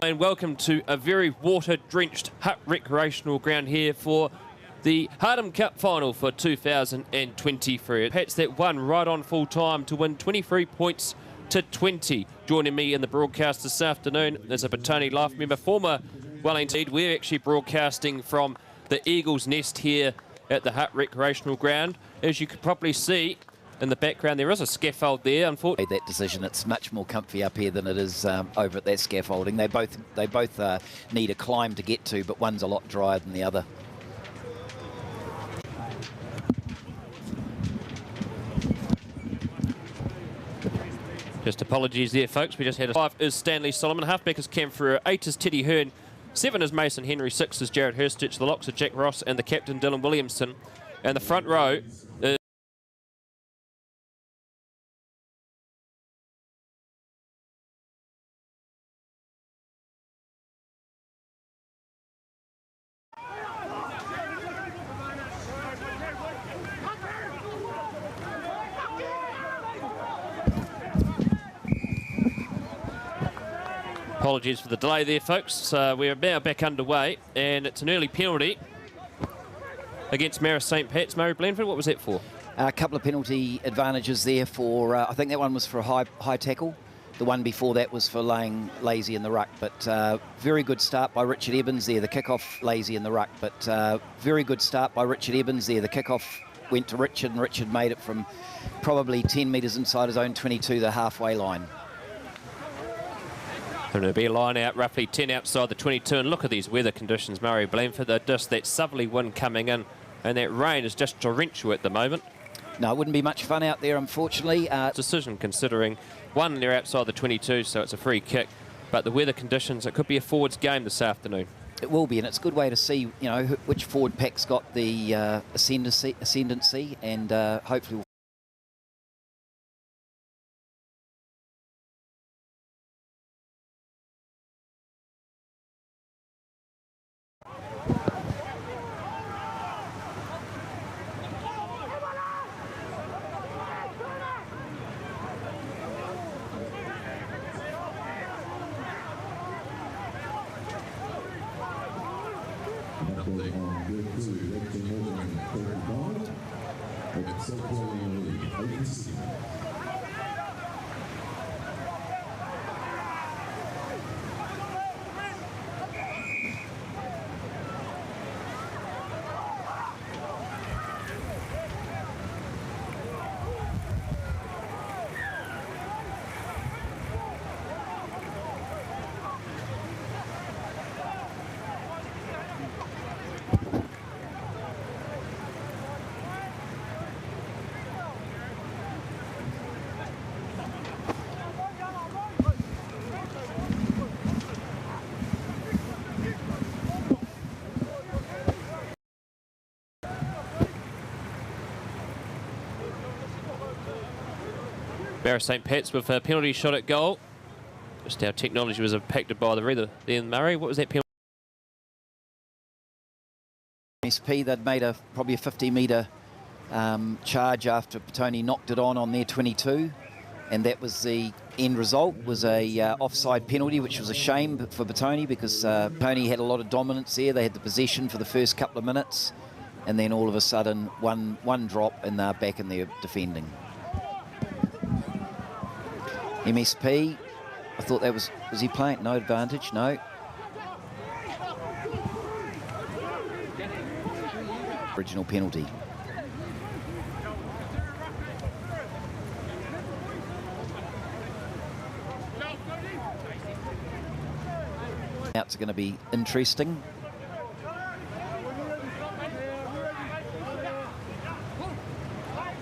And welcome to a very water-drenched Hutt recreational ground here for the Hardham Cup final for 2023. Pats that won right on full time to win 23 points to 20. Joining me in the broadcast this afternoon is a Petone Life member, former Wellington. We're actually broadcasting from the Eagle's Nest here at the Hutt recreational ground. As you could probably see in the background, there is a scaffold there. Unfortunately, that decision, it's much more comfy up here than it is over at that scaffolding. They both need a climb to get to, but one's a lot drier than the other. Just apologies there, folks. We just had a 5 is Stanley Solomon, halfback is Cam Ferreira, 8 is Teddy Hearn, 7 is Mason Henry, 6 is Jared Hurstich, the locks are Jack Ross and the captain Dylan Williamson. And the front row is apologies for the delay there, folks. We're now back underway, and it's an early penalty against Marist St. Pat's. Murray Blanford, what was that for? A couple of penalty advantages there for, I think that one was for a high tackle. The one before that was for laying lazy in the ruck, but very good start by Richard Evans there. The kick-off lazy in the ruck, but very good start by Richard Evans there. The kick-off went to Richard, and Richard made it from probably 10 metres inside his own 22, the halfway line. And it'll be a line out, roughly 10 outside the 22. And look at these weather conditions, Murray Blanford. They're just that southerly wind coming in, and that rain is just torrential at the moment. No, it wouldn't be much fun out there, unfortunately. Decision considering, one, they're outside the 22, so it's a free kick. But the weather conditions, it could be a forwards game this afternoon. It will be, and it's a good way to see, you know, which forward pack's got the ascendancy, and hopefully we'll Marist St. Pat's with a penalty shot at goal. Just our technology was impacted by the weather then, Murray. What was that penalty? SP, they'd made probably a 50-metre charge after Petone knocked it on their 22, and that was the end result, was a offside penalty, which was a shame for Petone because Petone had a lot of dominance there. They had the possession for the first couple of minutes, and then all of a sudden one drop and they're back in their defending. MSP, I thought that was he playing? No advantage, no. Original penalty. Outs are going to be interesting.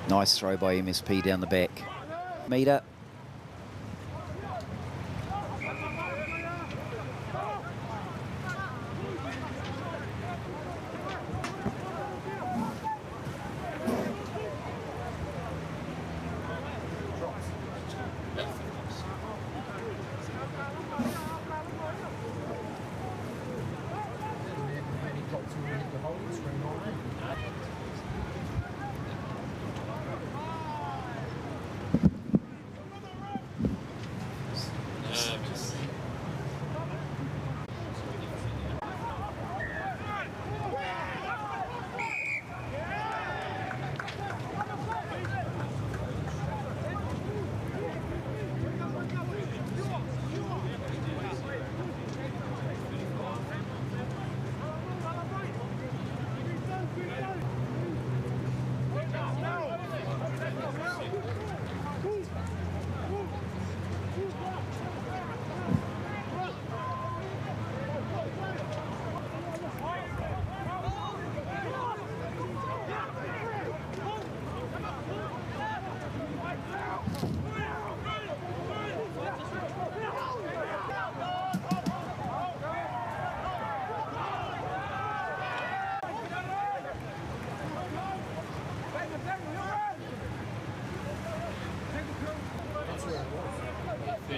Nice throw by MSP down the back. Meter.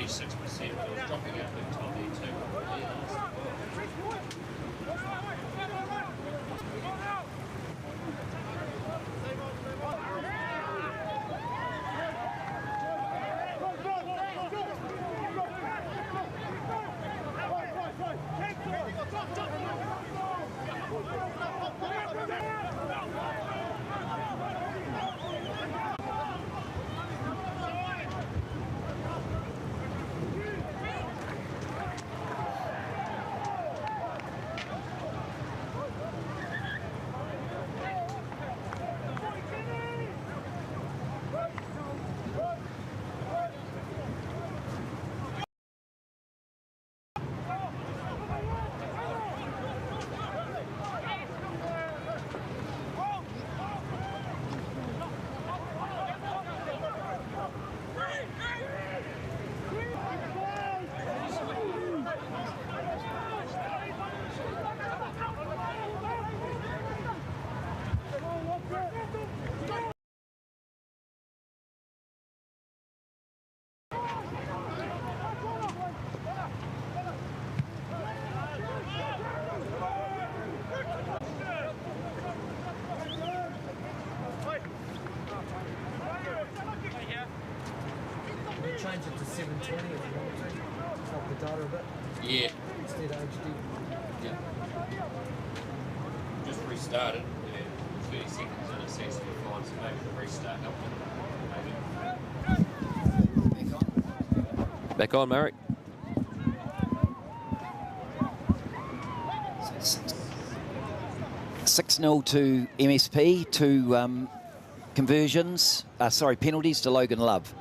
26%, but it was dropping out big time there too. Change it to 720 if you want to. Swap the data a bit. Yeah. Instead of HD. Yeah. Just restarted. Yeah. 30 seconds and it seems to be fine, so maybe the restart helped it. Back on, Murray. Six 0 to MSP, two conversions, penalties to Logan Love.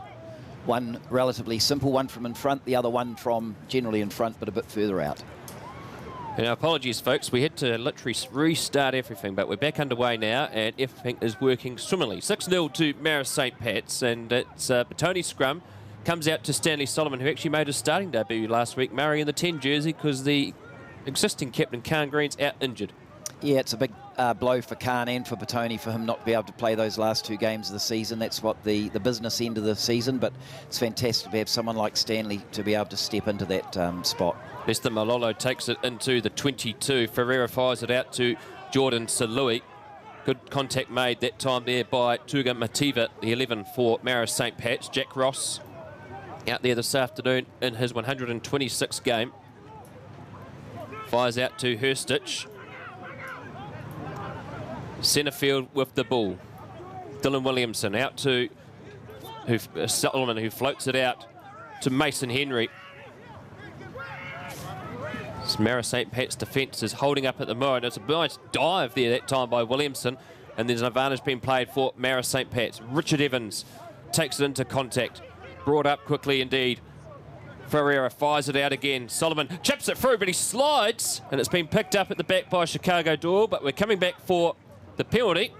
One relatively simple, one from in front, the other one from generally in front, but a bit further out. And apologies, folks. We had to literally restart everything, but we're back underway now, and everything is working swimmingly. 6-0 to Marist St. Pat's, and it's Petone scrum. Comes out to Stanley Solomon, who actually made his starting debut last week, Murray in the 10 jersey, because the existing captain, Khan Green's out injured. Yeah, it's a big blow for Khan and for Petone for him not to be able to play those last two games of the season. That's what the business end of the season, but it's fantastic to have someone like Stanley to be able to step into that spot. Lester Malolo takes it into the 22. Ferreira fires it out to Jordan Salui. Good contact made that time there by Tuga Mativa, the 11 for Marist St. Pat's. Jack Ross out there this afternoon in his 126th game. Fires out to Hurstich. Centrefield with the ball. Dylan Williamson out to Solomon, who floats it out to Mason Henry. Marist St. Pat's defence is holding up at the moment. It's a nice dive there that time by Williamson, and there's an advantage being played for Marist St. Pat's. Richard Evans takes it into contact. Brought up quickly indeed. Ferreira fires it out again. Solomon chips it through, but he slides, and it's been picked up at the back by Chicago Doyle, but we're coming back for the penalty.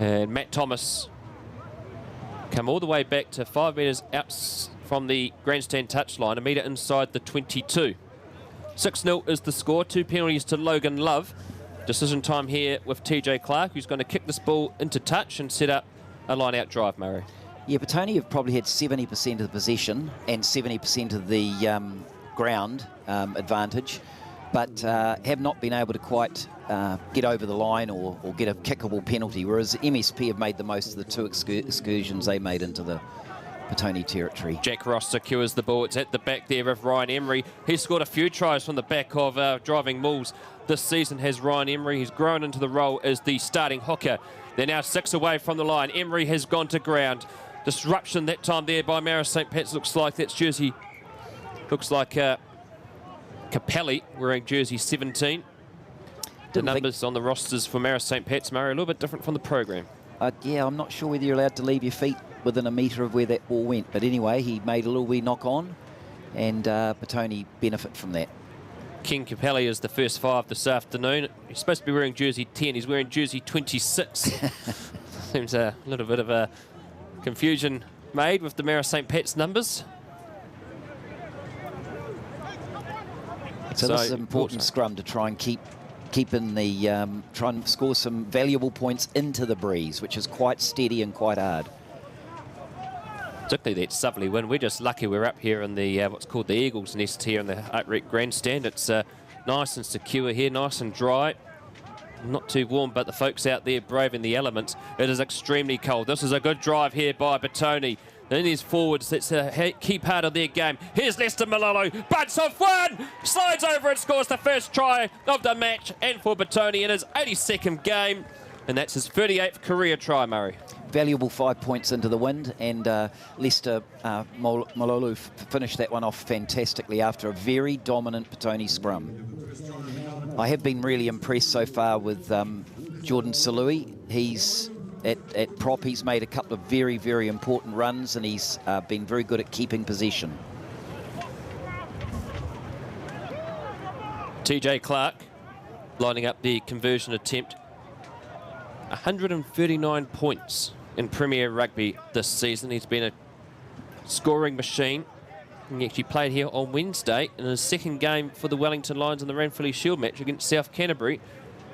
And Matt Thomas come all the way back to 5 metres out from the grandstand touchline, a metre inside the 22. 6-0 is the score, 2 penalties to Logan Love. Decision time here with TJ Clark, who's going to kick this ball into touch and set up a line-out drive, Murray. Yeah, Petone have probably had 70% of the possession and 70% of the ground advantage, but have not been able to quite get over the line or get a kickable penalty, whereas MSP have made the most of the two excursions they made into the Petone territory. Jack Ross secures the ball. It's at the back there of Ryan Emery. He's scored a few tries from the back of driving Mulls this season, has Ryan Emery. He's grown into the role as the starting hooker. They're now 6 away from the line. Emery has gone to ground. Disruption that time there by Marist St. Pat's. Looks like that's jersey. Looks like Capelli wearing jersey 17. The numbers on the rosters for Marist St. Pat's, Murray, a little bit different from the program. Yeah, I'm not sure whether you're allowed to leave your feet within a metre of where that ball went. But anyway, he made a little wee knock on, and Petone benefit from that. King Capelli is the first 5 this afternoon. He's supposed to be wearing jersey 10. He's wearing jersey 26. Seems a little bit of a confusion made with the Marist St. Pat's numbers. So this is an important scrum to try and keep in the try and score some valuable points into the breeze, which is quite steady and quite hard. particularly that southerly wind. We're just lucky we're up here in the what's called the Eagle's Nest here in the Upright Grandstand. It's nice and secure here, nice and dry. Not too warm, but the folks out there braving the elements. It is extremely cold. This is a good drive here by Petone. In his forwards, that's a key part of their game. Here's Lester Malolo, butts off one, slides over and scores the first try of the match, and for Petone in his 82nd game, and that's his 38th career try, Murray. Valuable 5 points into the wind, and Lester Malolo finished that one off fantastically after a very dominant Petone scrum. I have been really impressed so far with Jordan Salui. He's at prop, he's made a couple of very, very important runs, and he's been very good at keeping possession. TJ Clark lining up the conversion attempt. 139 points in Premier Rugby this season. He's been a scoring machine. He actually played here on Wednesday in his second game for the Wellington Lions in the Ranfurly Shield match against South Canterbury.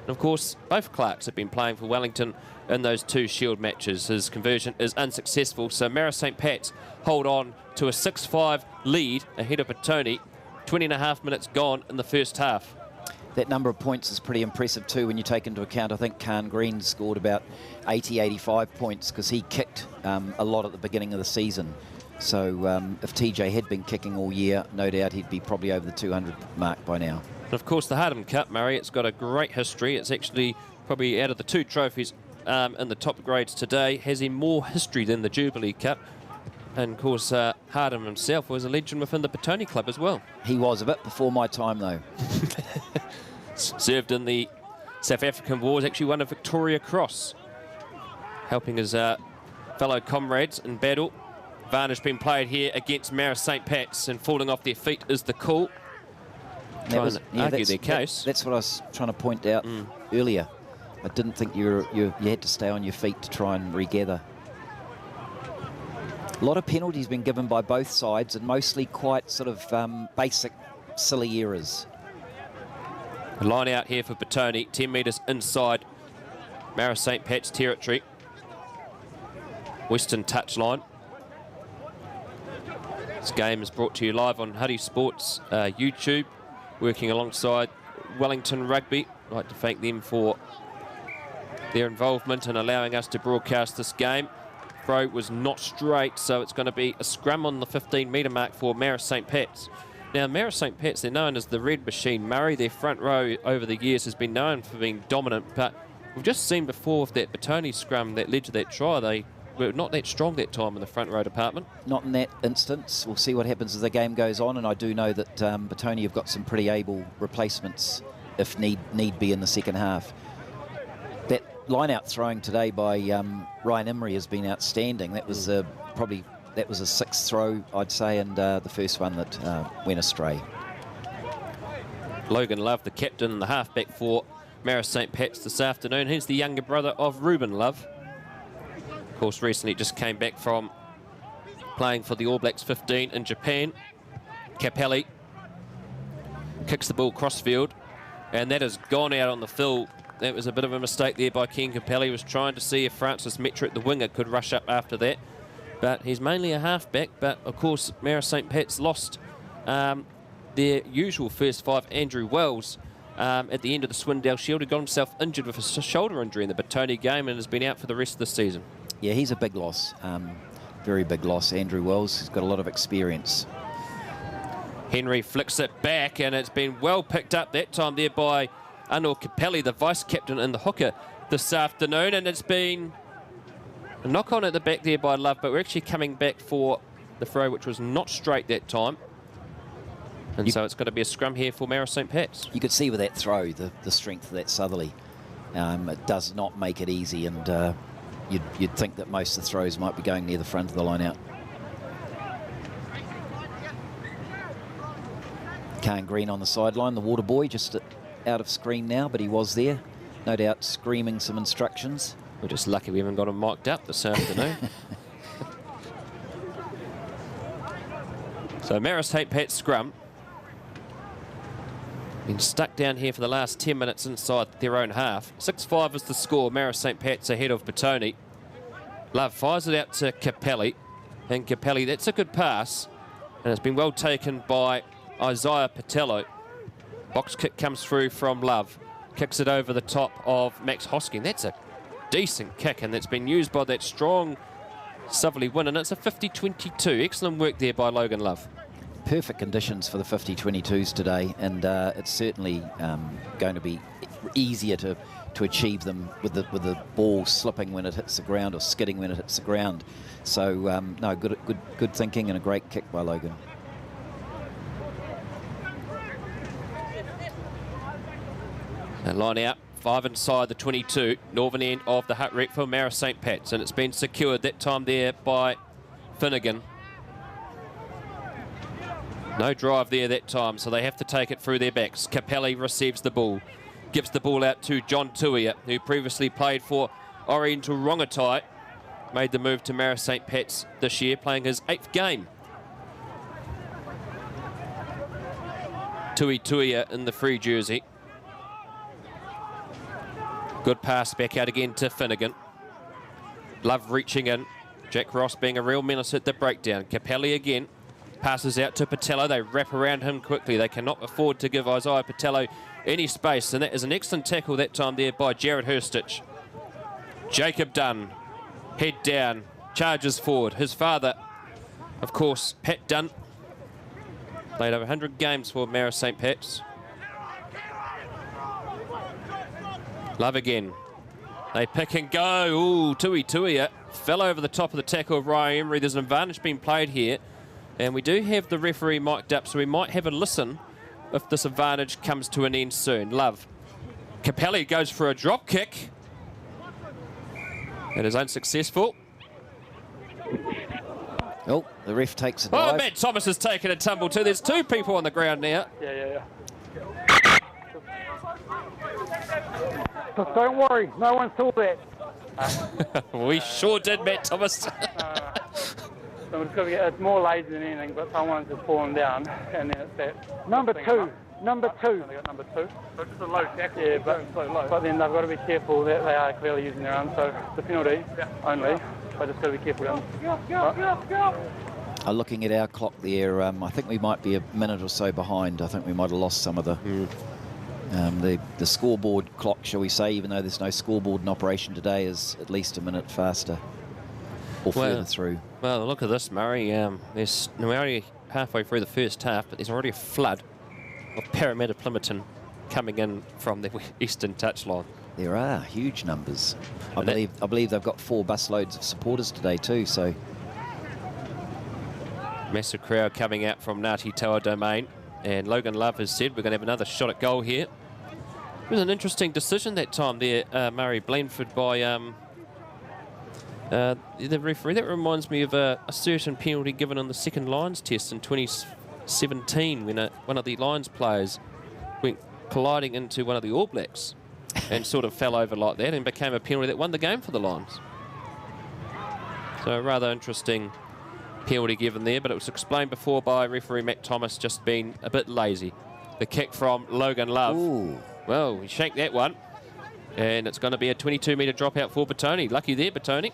And of course, both Clarks have been playing for Wellington in those 2 Shield matches. His conversion is unsuccessful, so Marist St. Pat's hold on to a 6-5 lead ahead of Petone. 20.5 minutes gone in the first half. That number of points is pretty impressive too when you take into account, I think Khan Green scored about 80, 85 points because he kicked a lot at the beginning of the season. So if TJ had been kicking all year, no doubt he'd be probably over the 200 mark by now. And of course, the Hardham Cup, Murray, it's got a great history. It's actually probably out of the 2 trophies in the top grades today, has a more history than the Jubilee Cup. And of course, Hardham himself was a legend within the Petone Club as well. He was a bit before my time, though. Served in the South African Wars, actually won a Victoria Cross, helping his fellow comrades in battle. Advantage being played here against Marist St. Pat's, and falling off their feet is the call. Trying to argue their case. That's what I was trying to point out earlier. I didn't think you had to stay on your feet to try and regather. A lot of penalties been given by both sides, and mostly quite sort of basic, silly errors. A line out here for Petone, 10 metres inside Marist St. Pat's territory. Western touchline. This game is brought to you live on Huddy Sports YouTube, working alongside Wellington Rugby. I'd like to thank them for their involvement in allowing us to broadcast this game. Throw was not straight, so it's going to be a scrum on the 15-metre mark for Marist St. Pat's. Now, Marist St. Pat's, they're known as the Red Machine. Murray, their front row over the years has been known for being dominant, but we've just seen before with that Petone scrum that led to that try, they were not that strong that time in the front row department. Not in that instance. We'll see what happens as the game goes on, and I do know that Petone have got some pretty able replacements if need be in the second half. That line-out throwing today by Ryan Emery has been outstanding. That was probably a 6th throw, I'd say, and the first one that went astray. Logan Love, the captain and the halfback for Marist St. Pat's this afternoon. He's the younger brother of Ruben Love. Of course, recently just came back from playing for the All Blacks 15 in Japan. Capelli kicks the ball crossfield, and that has gone out on the fill. That was a bit of a mistake there by Ken Capelli. He was trying to see if Francis Metrick, the winger, could rush up after that. But he's mainly a halfback. But, of course, Marist St. Pat's lost their usual first 5, Andrew Wells, at the end of the Swindale Shield. He got himself injured with a shoulder injury in the Petone game and has been out for the rest of the season. Yeah, he's a big loss. Very big loss, Andrew Wells. He's got a lot of experience. Henry flicks it back, and it's been well picked up that time there by Anil Capelli, the vice-captain and the hooker this afternoon. And it's been a knock-on at the back there by Love, but we're actually coming back for the throw, which was not straight that time. And so it's going to be a scrum here for Marist St. Pat's. You could see with that throw the strength of that southerly. It does not make it easy, and you'd think that most of the throws might be going near the front of the line out. Khan Green on the sideline, the water boy, just out of screen now, but he was there, no doubt screaming some instructions. We're just lucky we haven't got him mic'd up this afternoon. So Marist St. Pat's scrum. Been stuck down here for the last 10 minutes inside their own half. 6-5 is the score. Marist St. Pat's ahead of Petone. Love fires it out to Capelli. and Capelli. That's a good pass, and it's been well taken by Isaiah Petone. Box kick comes through from Love. Kicks it over the top of Max Hosking. That's a decent kick, and that's been used by that strong Southerly win, and it's a 50-22. Excellent work there by Logan Love. Perfect conditions for the 50-22s today, and it's certainly going to be easier to achieve them with the ball slipping when it hits the ground or skidding when it hits the ground. So no, good thinking and a great kick by Logan. And line out, 5 inside the 22, northern end of the hut wreck for Marist St. Pat's, and it's been secured that time there by Finnegan. No drive there that time, so they have to take it through their backs. Capelli receives the ball, gives the ball out to John Tuia, who previously played for Oriental Rongotai. Made the move to Marist St. Pat's this year, playing his 8th game. Tuia in the free jersey. Good pass back out again to Finnegan. Love reaching in. Jack Ross being a real menace at the breakdown. Capelli again. Passes out to Patello. They wrap around him quickly. They cannot afford to give Isaiah Patello any space. And that is an excellent tackle that time there by Jared Hurstich. Jacob Dunn. Head down. Charges forward. His father, of course, Pat Dunn. Played over 100 games for Marist St. Pat's. Love again. They pick and go. Ooh, Tuia fell over the top of the tackle of Ryan Emery. There's an advantage being played here. And we do have the referee mic'd up, so we might have a listen if this advantage comes to an end soon. Love. Capelli goes for a drop kick. It is unsuccessful. Oh, the ref takes a Oh, dive. Matt Thomas has taken a tumble too. There's 2 people on the ground now. Yeah. Don't worry, no one saw that. We sure did, Matt Thomas. So it's more lazy than anything, but someone's just fallen down, and then it's that. Number two. They got number 2. So just a low tackle. Yeah, but then they've got to be careful that they are clearly using their arms. So the penalty only, but just got to be careful down. Looking at our clock there, I think we might be a minute or so behind. I think we might have lost some of the scoreboard clock, shall we say, even though there's no scoreboard in operation today, is at least a minute faster or further through. Well, look at this, Murray. We're already halfway through the first half, but there's already a flood of Parramatta Plympton coming in from the eastern touchline. There are huge numbers. I believe they've got 4 busloads of supporters today too. So massive crowd coming out from Ngāti Toa Domain, and Logan Love has said we're going to have another shot at goal here. It was an interesting decision that time there, Murray Blandford, by the referee. That reminds me of a certain penalty given on the second Lions test in 2017 when one of the Lions players went colliding into one of the All Blacks and sort of fell over like that and became a penalty that won the game for the Lions. So a rather interesting penalty given there, but it was explained before by referee Matt Thomas just being a bit lazy. The kick from Logan Love. ooh, Well, he shanked that one, and it's going to be a 22-metre dropout for Petone. Lucky there, Petone.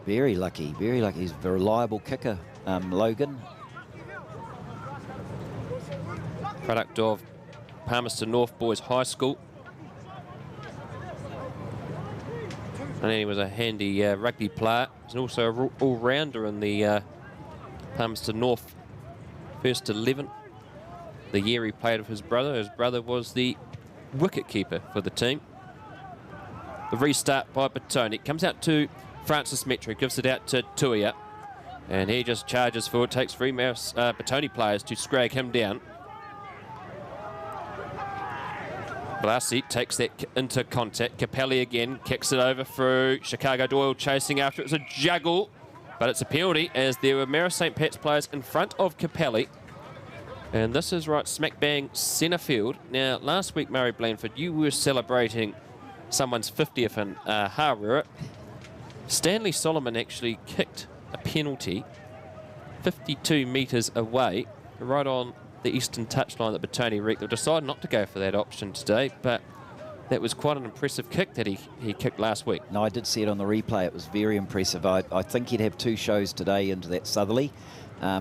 very lucky, very lucky. He's a reliable kicker, Logan. Product of Palmerston North Boys High School. And then he was a handy rugby player. He's also an all-rounder in the Palmerston North first 11. The year he played with his brother. His brother was the wicket-keeper for the team. The restart by Petone. It comes out to Francis Metro, gives it out to Tuia. And he just charges forward, takes 3 Petone players to scrag him down. Blasi takes that into contact. Capelli again kicks it over through. Chicago Doyle chasing after it. It's a juggle, but it's a penalty as there were Marist St. Pat's players in front of Capelli. And this is right smack bang centre field. Now, last week, Murray Blandford, you were celebrating someone's 50th in Harua. Stanley Solomon actually kicked a penalty 52 metres away, right on the eastern touchline that Petone wrecked. They've decided not to go for that option today, but that was quite an impressive kick that he kicked last week. No, I did see it on the replay. It was very impressive. I think he'd have 2 shows today into that southerly.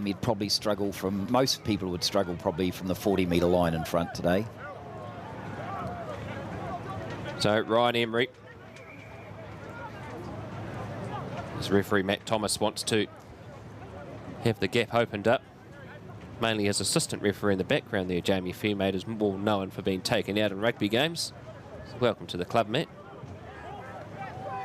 He'd probably struggle from, most people would struggle probably from the 40-metre line in front today. So Ryan Emery, as referee Matt Thomas wants to have the gap opened up. Mainly his assistant referee in the background there, Jamie Fairmaid, is more known for being taken out in rugby games. So welcome to the club, Matt.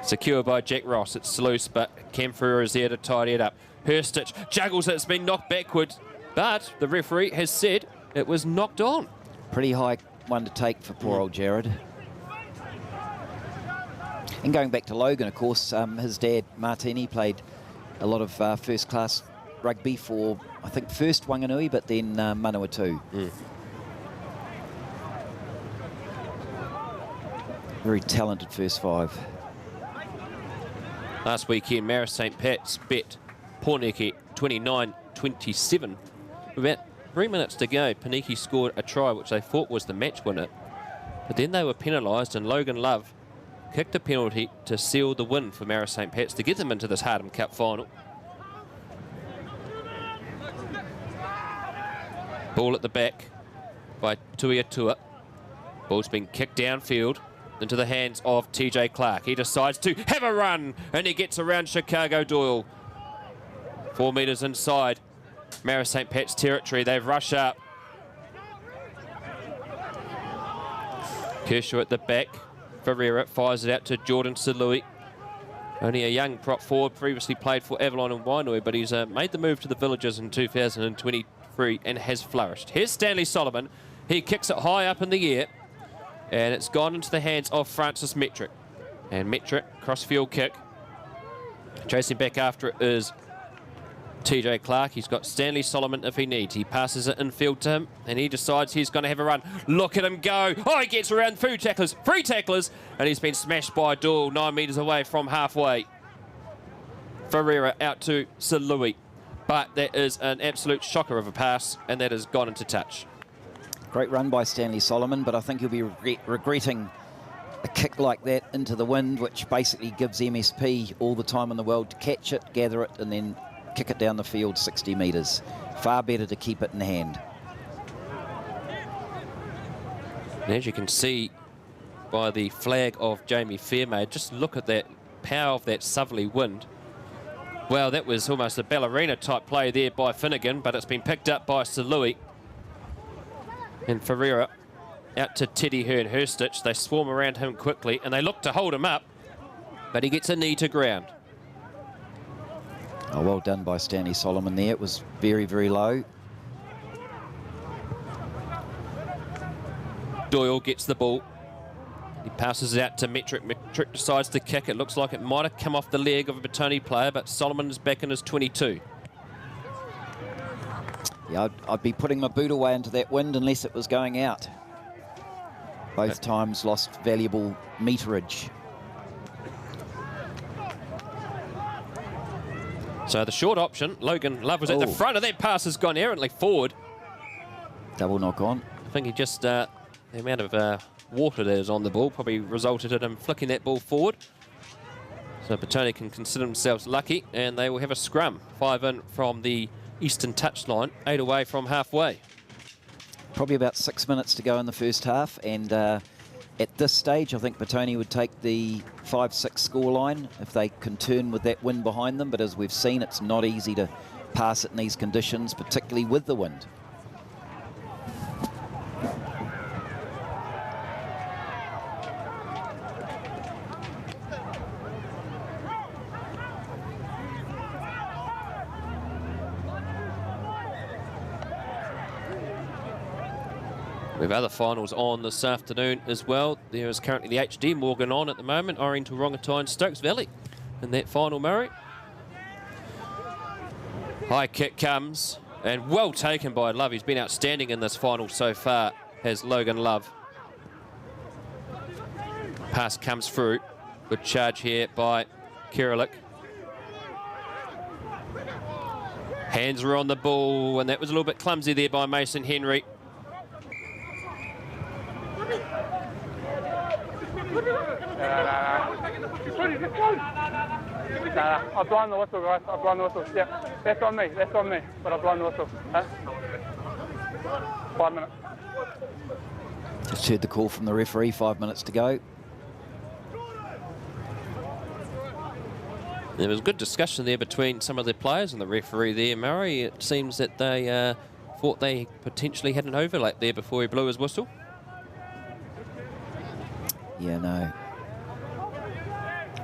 Secure by Jack Ross. It's loose, but Cam Ferrer is there to tidy it up. Hurstich juggles it. It's been knocked backwards, but the referee has said it was knocked on. Pretty high one to take for poor old Jared. And going back to Logan, of course, his dad, Martini, played a lot of first-class rugby for, I think, first Wanganui, but then Manawatu. Very talented first 5. Last weekend, Marist St. Pat's bet Porneke 29-27. About 3 minutes to go, Paniki scored a try which they thought was the match winner. But then they were penalised, and Logan Love kicked a penalty to seal the win for Marist St. Pat's to get them into this Hardham Cup final. Ball at the back by Tuiatua. Ball's been kicked downfield into the hands of TJ Clark. He decides to have a run, and he gets around Chicago Doyle. 4 metres inside Marist St. Pat's territory. They've rushed up. Kershaw at the back. Ferreira fires it out to Jordan Salui. Only a young prop forward, previously played for Avalon and Wainui, but he's made the move to the Villagers in 2023 and has flourished. Here's Stanley Solomon. He kicks it high up in the air, and it's gone into the hands of Francis Metric. And Metric, cross-field kick. Chasing back after it is TJ Clark. He's got Stanley Solomon if he needs. He passes it infield to him, and he decides he's going to have a run. Look at him go. Oh, he gets around three tacklers, and he's been smashed by Doyle 9 metres away from halfway. Ferreira out to Salui. But that is an absolute shocker of a pass, and that has gone into touch. Great run by Stanley Solomon, but I think he'll be regretting a kick like that into the wind, which basically gives MSP all the time in the world to catch it, gather it, and then kick it down the field 60 metres. Far better to keep it in hand. And as you can see by the flag of Jamie Fairmaid, just look at that power of that southerly wind. Well, that was almost a ballerina type play there by Finnegan, but it's been picked up by Salui. And Ferreira out to Teddy Hearn Hurstich. They swarm around him quickly, and they look to hold him up, but he gets a knee to ground. Oh, well done by Stanley Solomon there. It was very, very low. Doyle gets the ball. He passes it out to Metric. Metric decides to kick. It looks like it might have come off the leg of a Petone player, but Solomon is back in his 22. Yeah, I'd be putting my boot away into that wind unless it was going out. Both times lost valuable meterage. So the short option, Logan Love was at the front, and that pass has gone errantly forward. Double knock on. I think he just, the amount of water that is on the ball probably resulted in him flicking that ball forward. So Petone can consider themselves lucky, and they will have a scrum. 5 in from the eastern touchline, 8 away from halfway. Probably about 6 minutes to go in the first half, and at this stage, I think Petone would take the 5-6 scoreline if they can turn with that wind behind them. But as we've seen, it's not easy to pass it in these conditions, particularly with the wind. We have other finals on this afternoon as well. There is currently the HD Morgan on at the moment. Oriental Rongotai and Stokes Valley in that final, Murray. High kick comes, and well taken by Love. He's been outstanding in this final so far, has Logan Love. Pass comes through. Good charge here by Kirilic. Hands are on the ball, and that was a little bit clumsy there by Mason Henry. Nah, I'll blind the whistle, guys. I'll blind the whistle. Yeah, that's on me. That's on me. But I'll blind the whistle. Huh? 5 minutes. Just heard the call from the referee, 5 minutes to go. There was good discussion there between some of the players and the referee there, Murray. It seems that they thought they potentially had an overlap there before he blew his whistle. Yeah, no.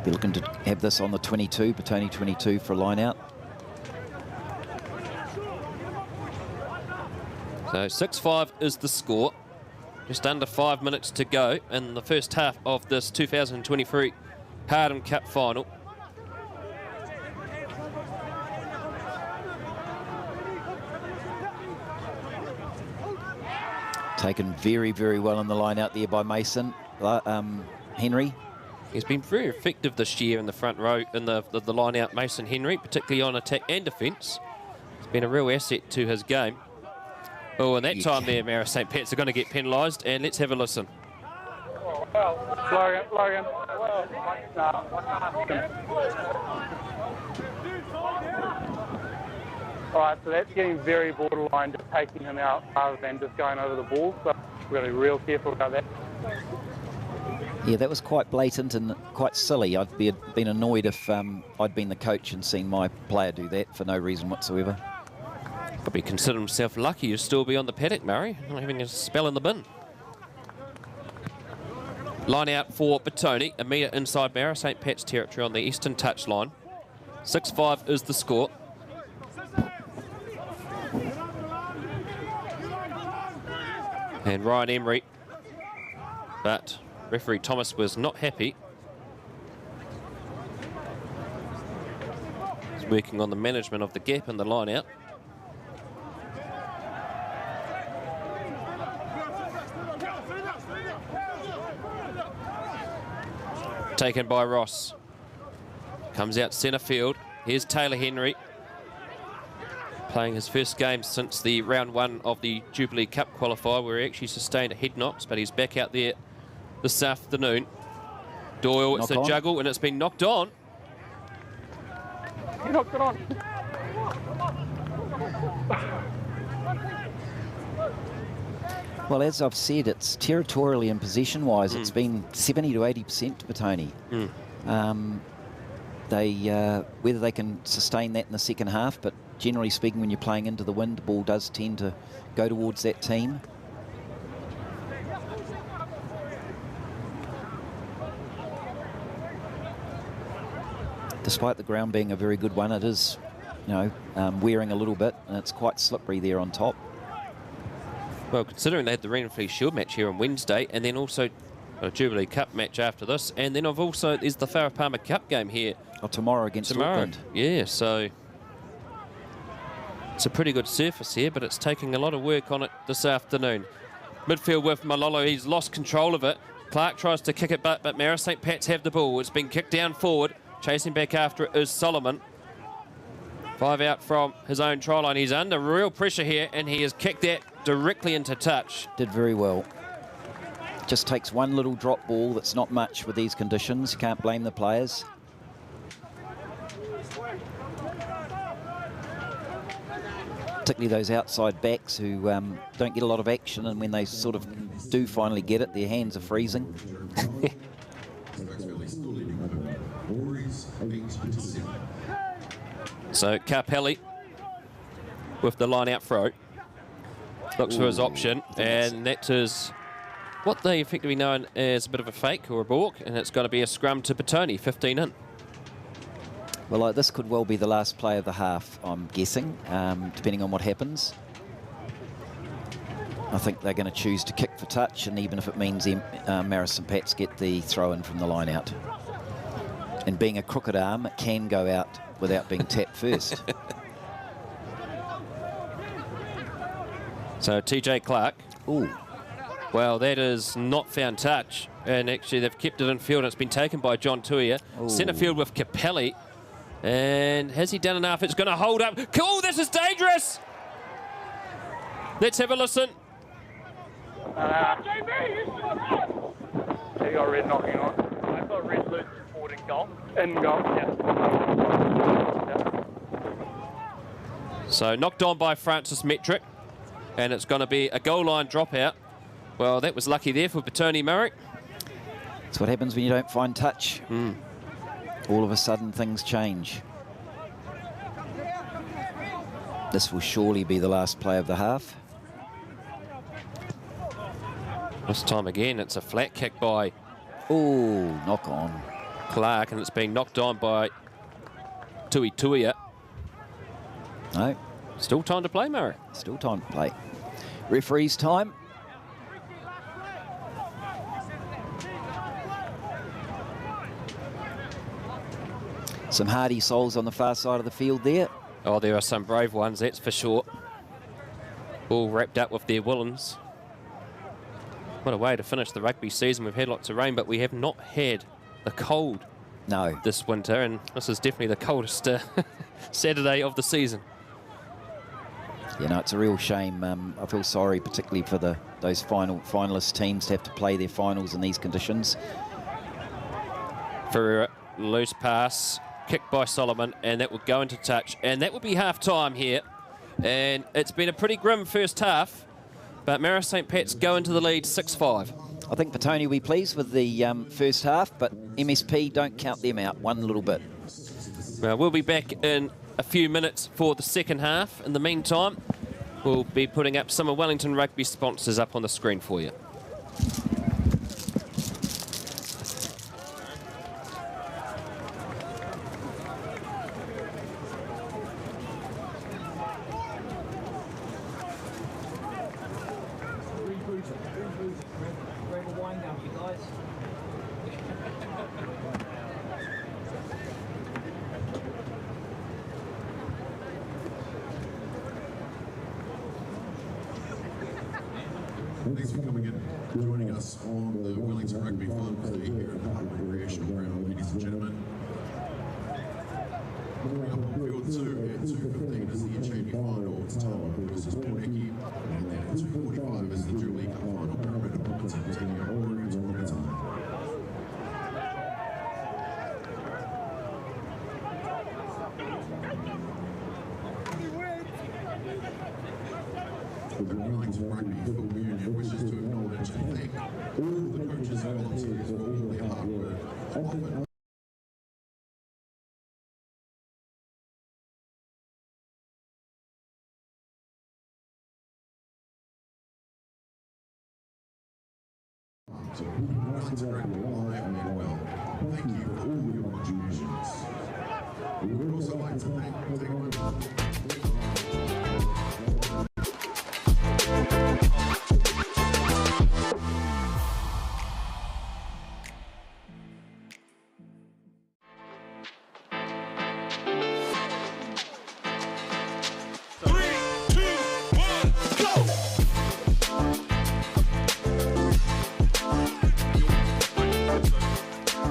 Be looking to have this on the 22, Petone 22 for a line out. So 6-5 is the score. Just under 5 minutes to go in the first half of this 2023 Hardham Cup final. Taken very, very well in the line out there by Mason. Henry. He's been very effective this year in the front row, in the line out, Mason Henry, particularly on attack and defence. It's been a real asset to his game. Oh, and that time there, Marist St. Pat's are going to get penalised, and let's have a listen. Logan. All right, so that's getting very borderline, just taking him out rather than just going over the ball. So really real careful about that. Yeah, that was quite blatant and quite silly. I'd been annoyed if I'd been the coach and seen my player do that for no reason whatsoever. Probably consider himself lucky to still be on the paddock, Murray, not having a spell in the bin. Line out for Petone, a metre inside Marist St. Pat's territory on the eastern touchline. 6-5 is the score. And Ryan Emery, but referee Thomas was not happy. He's working on the management of the gap and the line out. Taken by Ross. Comes out centre field. Here's Taylor Henry, playing his first game since the round one of the Jubilee Cup qualifier, where he actually sustained a head knocks, but he's back out there this afternoon. Doyle, it's a juggle, and it's been knocked on. He knocked it on. Well, as I've said, it's territorially and possession-wise, it's been 70 to 80% to Petone. Whether they can sustain that in the second half, but generally speaking, when you're playing into the wind, the ball does tend to go towards that team. Despite the ground being a very good one, it is, wearing a little bit, and it's quite slippery there on top. Well, considering they had the Renfrew Shield match here on Wednesday, and then also a Jubilee Cup match after this, and then there's the Farah Palmer Cup game here. Oh, tomorrow against Auckland. Yeah, so it's a pretty good surface here, but it's taking a lot of work on it this afternoon. Midfield with Malolo, he's lost control of it. Clark tries to kick it, but Marist St. Pat's have the ball. It's been kicked down forward. Chasing back after it is Solomon. 5 out from his own try line. He's under real pressure here, and he has kicked that directly into touch. Did very well. Just takes one little drop ball that's not much with these conditions. You can't blame the players. Particularly those outside backs who don't get a lot of action, and when they sort of do finally get it, their hands are freezing. So Carpelli with the line out throw. Looks for his option, and that is what they effectively known as a bit of a fake or a balk, and it's going to be a scrum to Petone, 15 in. Well, this could well be the last play of the half, I'm guessing, depending on what happens. I think they're going to choose to kick for touch, and even if it means Marist St. Pat's get the throw-in from the line out. And being a crooked arm, it can go out without being tapped first. So TJ Clark. Ooh. Well, that is not found touch. And actually, they've kept it in field, and it's been taken by John Tuia. Centre field with Capelli. And has he done enough? It's going to hold up. Cool, this is dangerous. Let's have a listen. He got red knocking on. I got red loose supporting goal. In goal, yeah. So knocked on by Francis Metric, and it's going to be a goal line dropout. Well, that was lucky there for Petone Murray. That's what happens when you don't find touch. All of a sudden things change. This will surely be the last play of the half. This time again, it's a flat kick by Knock on. Clark, and it's being knocked on by Tui Tuia. No, Still time to play, Murray. still time to play. Referee's time. Some hardy souls on the far side of the field there. Oh, there are some brave ones, that's for sure. All wrapped up with their woolens. What a way to finish the rugby season. We've had lots of rain, but we have not had the cold No. this winter, and this is definitely the coldest Saturday of the season. You know, it's a real shame. I feel sorry, particularly for those finalist teams to have to play their finals in these conditions. For a loose pass, kicked by Solomon, and that will go into touch, and that will be half-time here. And it's been a pretty grim first half, but Marist St. Pat's go into the lead 6-5. I think Petone will be pleased with the first half, but MSP don't count them out one little bit. Well, we'll be back in a few minutes for the second half. In the meantime, we'll be putting up some of Wellington Rugby sponsors up on the screen for you. Thanks for coming in, joining us on the Wellington Rugby Finals Day here at Hardham Recreation Ground, ladies and gentlemen. Coming up on field 2 at 2:15 is the HAB final. It's Tama versus Porneki. And then at 2:45 is the Jubilee Cup final. Parramatta Ponton taking on Orange Wellington. The Wellington Rugby Football Union wishes to acknowledge and thank all the coaches and volunteers for all their hard work. Often to put Wellington Rugby alive and well. Thank you for all your contributions. We would also like to thank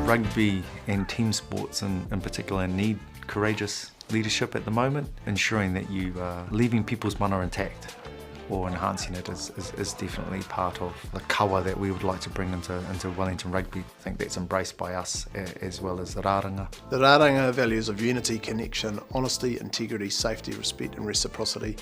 Rugby and team sports in particular need courageous leadership at the moment. Ensuring that you are leaving people's mana intact or enhancing it is definitely part of the kawa that we would like to bring into Wellington Rugby. I think that's embraced by us as well as the rāranga. The rāranga values of unity, connection, honesty, integrity, safety, respect and reciprocity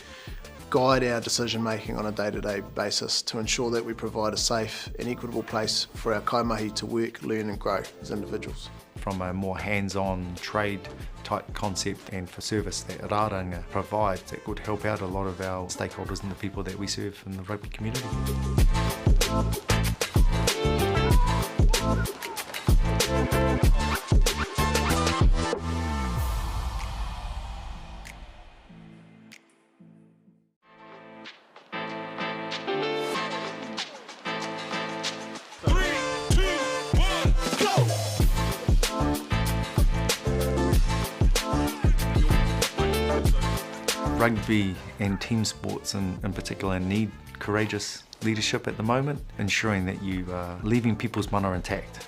guide our decision making on a day-to-day basis to ensure that we provide a safe and equitable place for our kaimahi to work, learn and grow as individuals. From a more hands-on trade type concept and for service that rāranga provides, that could help out a lot of our stakeholders and the people that we serve in the rugby community. Rugby and team sports in particular need courageous leadership at the moment. Ensuring that you are leaving people's mana intact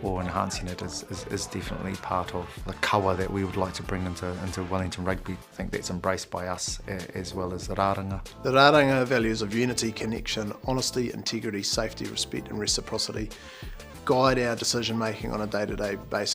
or enhancing it is definitely part of the kawa that we would like to bring into Wellington Rugby. I think that's embraced by us as well as the rāranga. The rāranga values of unity, connection, honesty, integrity, safety, respect and reciprocity guide our decision making on a day-to-day basis.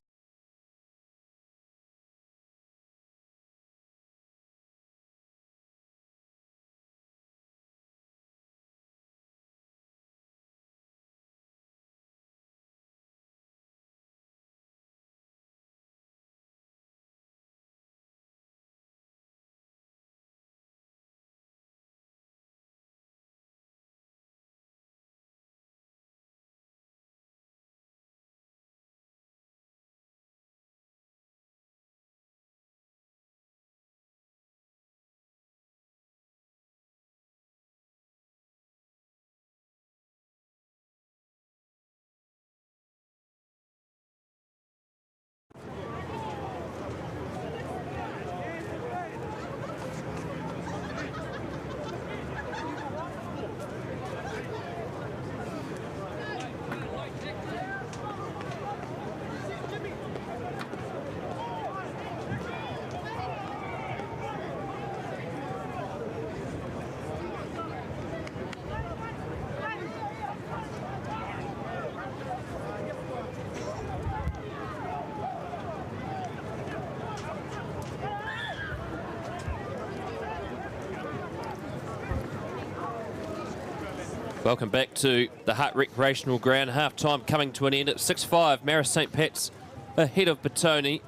Welcome back to the Hart Recreational Ground. Half-time coming to an end at 6-5. Marist St. Pat's ahead of Petone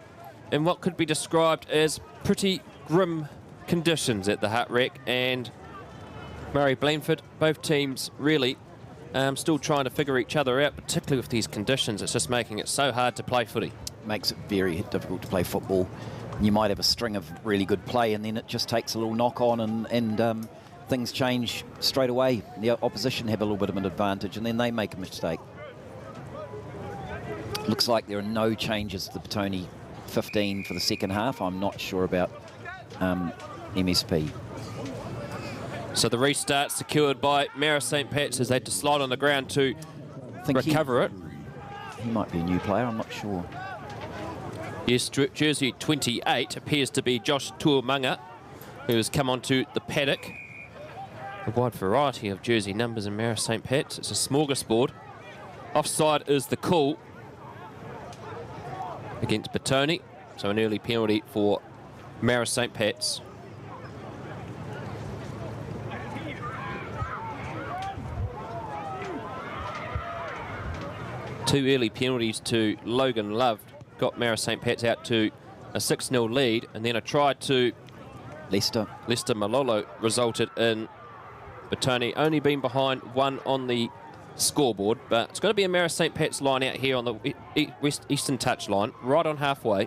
in what could be described as pretty grim conditions at the Hart Rec. And Murray Blandford, both teams really still trying to figure each other out, particularly with these conditions. It's just making it so hard to play footy. Makes it very difficult to play football. You might have a string of really good play and then it just takes a little knock on and things change straight away. The opposition have a little bit of an advantage and then they make a mistake. Looks like there are no changes to the Petone 15 for the second half. I'm not sure about MSP. So the restart secured by Marist St. Pat's as they had to slide on the ground to recover it. He might be a new player, I'm not sure. Yes, jersey 28 appears to be Josh Tuamanga, who has come onto the paddock. A wide variety of jersey numbers in Marist St. Pat's. It's a smorgasbord. Offside is the call against Petone, so an early penalty for Marist St. Pat's. Two early penalties to Logan Love got Marist St. Pat's out to a 6-0 lead, and then a try to Lester Malolo resulted in Petone only being behind one on the scoreboard, but it's going to be a Marist St. Pat's line out here on the eastern touch line, right on halfway.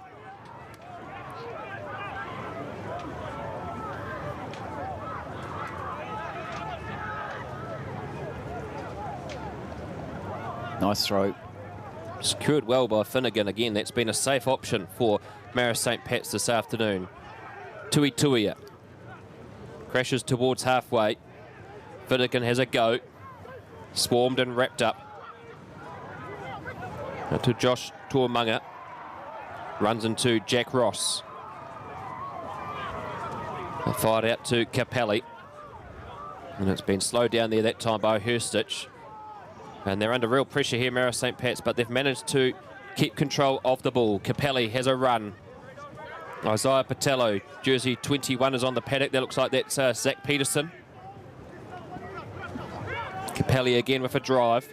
Nice throw. Secured well by Finnegan again. That's been a safe option for Marist St. Pat's this afternoon. Tuia crashes towards halfway. Finnegan has a go. Swarmed and wrapped up. Now to Josh Tuamanga. Runs into Jack Ross. Fired out to Capelli. And it's been slowed down there that time by Hurstich. And they're under real pressure here, Marist St. Pat's, but they've managed to keep control of the ball. Capelli has a run. Isaiah Patello, jersey 21, is on the paddock. That looks like that's Zach Peterson. Capelli again with a drive.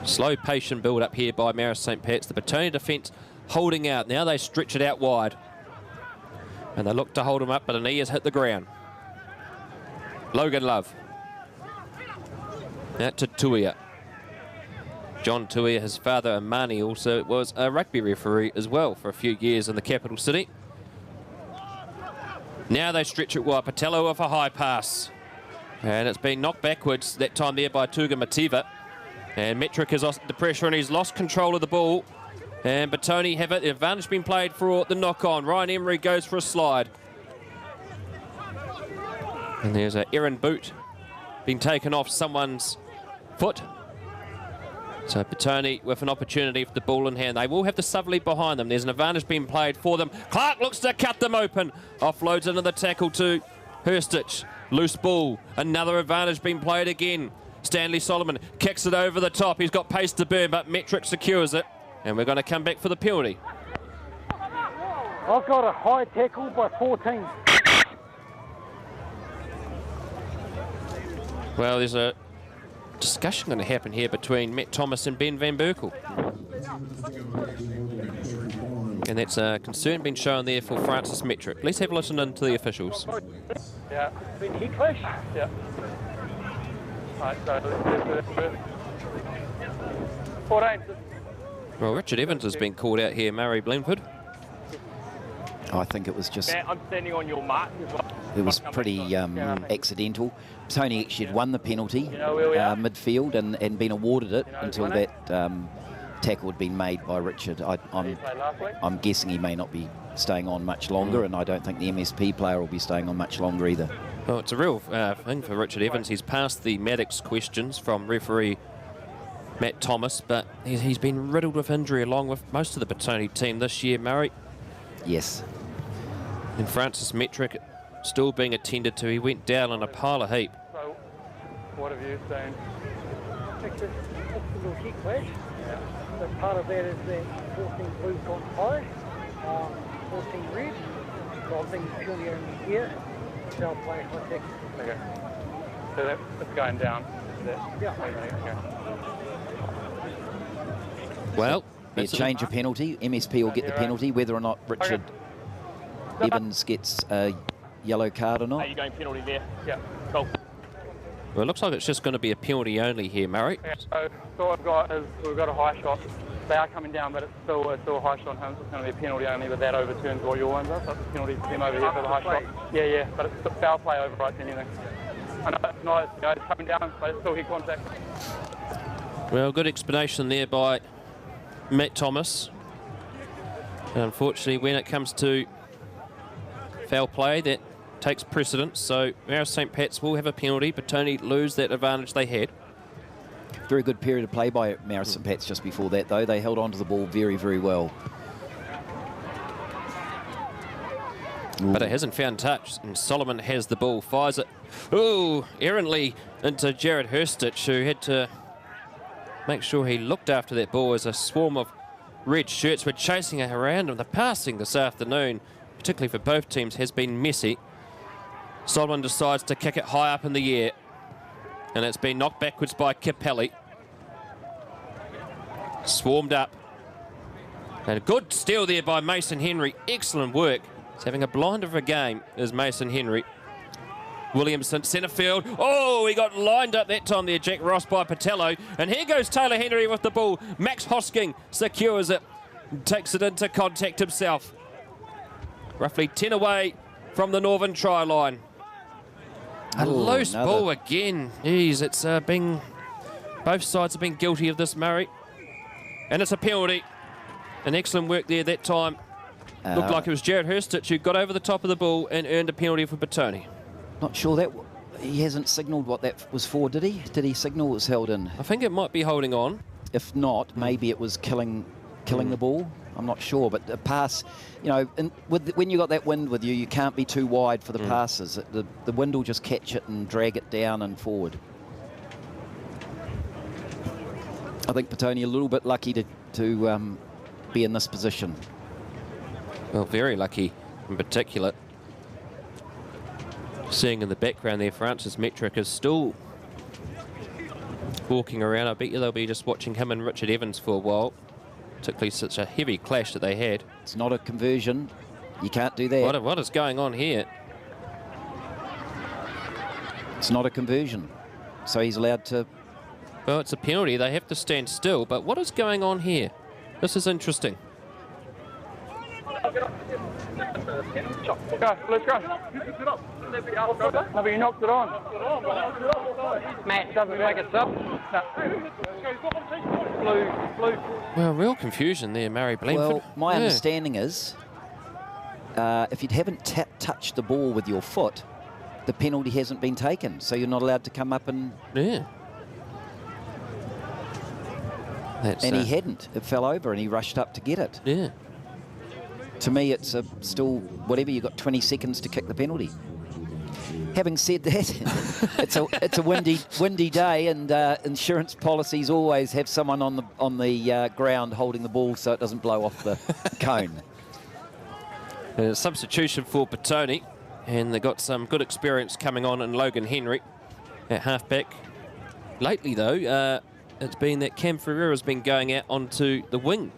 Slow, patient build up here by Marist St. Pat's. The Petone defence holding out. Now they stretch it out wide. And they look to hold him up, but a knee has hit the ground. Logan Love. Out to Tuia. John Tuia, his father Amani, also was a rugby referee as well for a few years in the capital city. Now they stretch it wide. Patello with a high pass. And it's been knocked backwards, that time there by Tuga Mativa. And Metric is under pressure and he's lost control of the ball. And Petone have it. The advantage been played for the knock-on. Ryan Emery goes for a slide. And there's an errant boot being taken off someone's foot. So Petone with an opportunity for the ball in hand. They will have the sub-lead behind them. There's an advantage being played for them. Clark looks to cut them open. Offloads into the tackle to Hurstich. Loose ball. Another advantage being played again. Stanley Solomon kicks it over the top. He's got pace to burn, but Metric secures it. And we're going to come back for the penalty. I've got a high tackle by 14. Well, there's a discussion going to happen here between Matt Thomas and Ben Van Berkel. And that's a concern being shown there for Francis Metric. Let's have a listen in to the officials. Yeah. Been heat clash? Yeah. Right, so 14. Well, Richard Evans has been called out here, Murray Blandford. I think it was just... I'm standing on your mark as well. It was pretty accidental. Tony actually had won the penalty midfield and been awarded it until that tackle had been made by Richard. I'm guessing he may not be staying on much longer, and I don't think the MSP player will be staying on much longer either. Well, it's a real thing for Richard Evans. He's passed the Maddox questions from referee Matt Thomas, but he's been riddled with injury along with most of the Petone team this year, Murray. Yes. And Francis Metric still being attended to. He went down in a pile of heap. So, what have you seen? It's a little heat clash. Yeah. So part of that is that 14 blue's gone high, 14 red. I think it's purely only here. Foul play, high tech. Okay. So that's going down. Yeah. Okay. Well, Yeah, change a penalty. MSP will get the penalty, whether or not Richard Evans gets a yellow card or not. Are you going penalty there? Yeah. Cool. well, it looks like it's just going to be a penalty only here, Murray. Yeah, so what I've got is we've got a high shot. They are coming down, but it's still a high shot on him, so it's going to be a penalty only, but that overturns what your ones are, so it's a penalty to them over here for the high shot. Yeah, but it's the foul play overrides anything. I know it's nice, it's coming down, but it's still head contact. Well, good explanation there by Matt Thomas. And unfortunately, when it comes to foul play, that takes precedence, so Marist St. Pat's will have a penalty, but Petone lose that advantage they had. Very good period of play by Marist St. Pat's just before that, though. They held on to the ball very, very well. But it hasn't found touch, and Solomon has the ball, fires it, errantly into Jared Hurstich, who had to make sure he looked after that ball as a swarm of red shirts were chasing it around, and the passing this afternoon, particularly for both teams, has been messy. Solomon decides to kick it high up in the air, and it's been knocked backwards by Capelli. Swarmed up. And a good steal there by Mason Henry. Excellent work. He's having a blinder of a game is Mason Henry. Williamson, centre field. Oh, he got lined up that time there, Jack Ross, by Petone. And here goes Taylor Henry with the ball. Max Hosking secures it. Takes it into contact himself. Roughly 10 away from the northern try line. A loose ball again. Jeez, it's been... Both sides have been guilty of this, Murray. And it's a penalty. An excellent work there that time. Looked like it was Jared Hurstich who got over the top of the ball and earned a penalty for Petone. Not sure that... He hasn't signalled what that was for, did he? Did he signal it was held in? I think it might be holding on. If not, maybe it was killing the ball. I'm not sure, but a pass, you know, when you got that wind with you, you can't be too wide for the passes. The wind will just catch it and drag it down and forward. I think Petone a little bit lucky to be in this position. Well, very lucky in particular. Seeing in the background there, Francis Metric is still walking around. I bet you they'll be just watching him and Richard Evans for a while. Particularly such a heavy clash that they had. It's not a conversion. You can't do that. What is going on here? It's not a conversion. So he's allowed to... Well, it's a penalty. They have to stand still. But what is going on here? This is interesting. Go, let's go. No, but you knocked it on. Matt doesn't make it up. Blue. Well, real confusion there, Murray Blanford. Well, my understanding is if you haven't touched the ball with your foot, the penalty hasn't been taken. So you're not allowed to come up and... Yeah. And he hadn't. It fell over and he rushed up to get it. Yeah. To me, it's still whatever. You've got 20 seconds to kick the penalty. Having said that, it's a windy day, and insurance policies always have someone on the ground holding the ball so it doesn't blow off the cone. A substitution for Petone, and they got some good experience coming on in Logan Henry at halfback. Lately, though, it's been that Cam Ferreira's been going out onto the wing,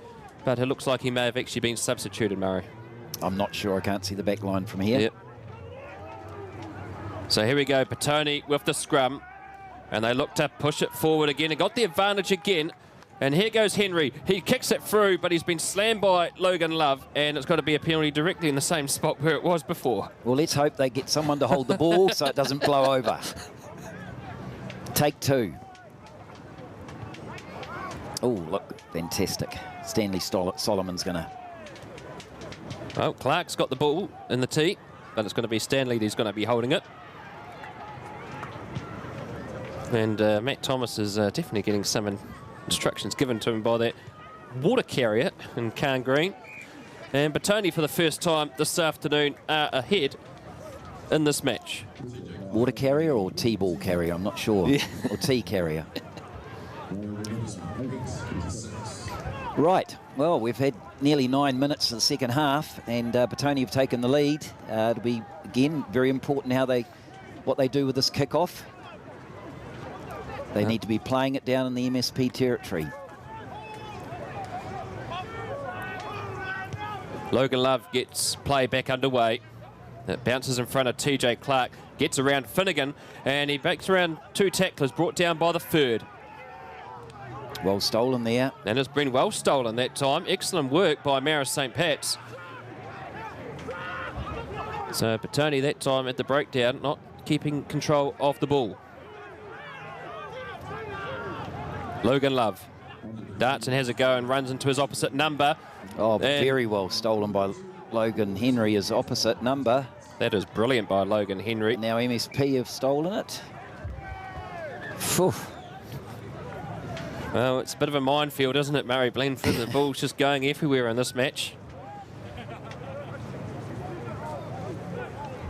but it looks like he may have actually been substituted, Murray. I'm not sure. I can't see the back line from here. Yep. So here we go, Petone with the scrum, and they look to push it forward again and got the advantage again. And here goes Henry. He kicks it through, but he's been slammed by Logan Love, and it's got to be a penalty directly in the same spot where it was before. Well, let's hope they get someone to hold the ball so it doesn't blow over. Take two. Oh, look, fantastic. Stanley Solomon's going to... Well, Clark's got the ball in the tee, but it's going to be Stanley who's going to be holding it. And Matt Thomas is definitely getting some instructions given to him by that water carrier in Khan Green. And Petone, for the first time this afternoon, are ahead in this match. Water carrier or T-ball carrier? I'm not sure. Yeah. Or T carrier. Right, well, we've had nearly 9 minutes in the second half, and Petone have taken the lead. It'll be, again, very important what they do with this kick-off. They need to be playing it down in the MSP territory. Logan Love gets play back underway. That bounces in front of TJ Clark, gets around Finnegan, and he backs around 2 tacklers, brought down by the third. Well stolen there. And it's been well stolen that time. Excellent work by Marist St. Pat's. So Petone that time at the breakdown, not keeping control of the ball. Logan Love darts and has a go and runs into his opposite number. Oh, very well stolen by Logan Henry, his opposite number. That is brilliant by Logan Henry. Now MSP have stolen it. Phew. Well, it's a bit of a minefield, isn't it, Murray Blenford? The ball's just going everywhere in this match.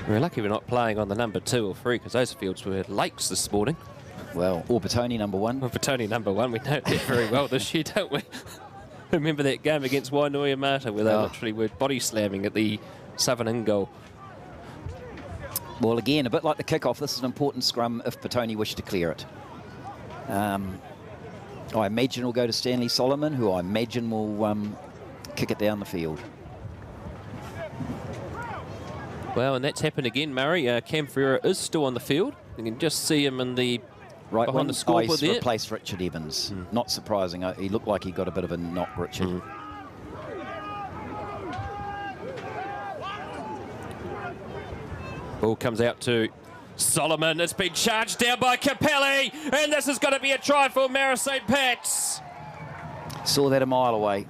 We're lucky we're not playing on the number 2 or 3, because those fields were lakes this morning. Well, or Petone number 1. Well, Petone number 1, we know that very well this year, don't we? Remember that game against Wainoia Mata where they literally were body slamming at the southern end goal. Well, again, a bit like the kick-off, this is an important scrum if Petone wish to clear it. I imagine will go to Stanley Solomon, who I imagine will kick it down the field. Well, and that's happened again, Murray. Cam Ferreira is still on the field. You can just see him in the right behind the scoreboard there. Replaced Richard Evans. Not surprising. He looked like he got a bit of a knock, Richard. Ball comes out to Solomon. It's been charged down by Capelli, and this is going to be a try for Marist St. Pat's. Saw that a mile away.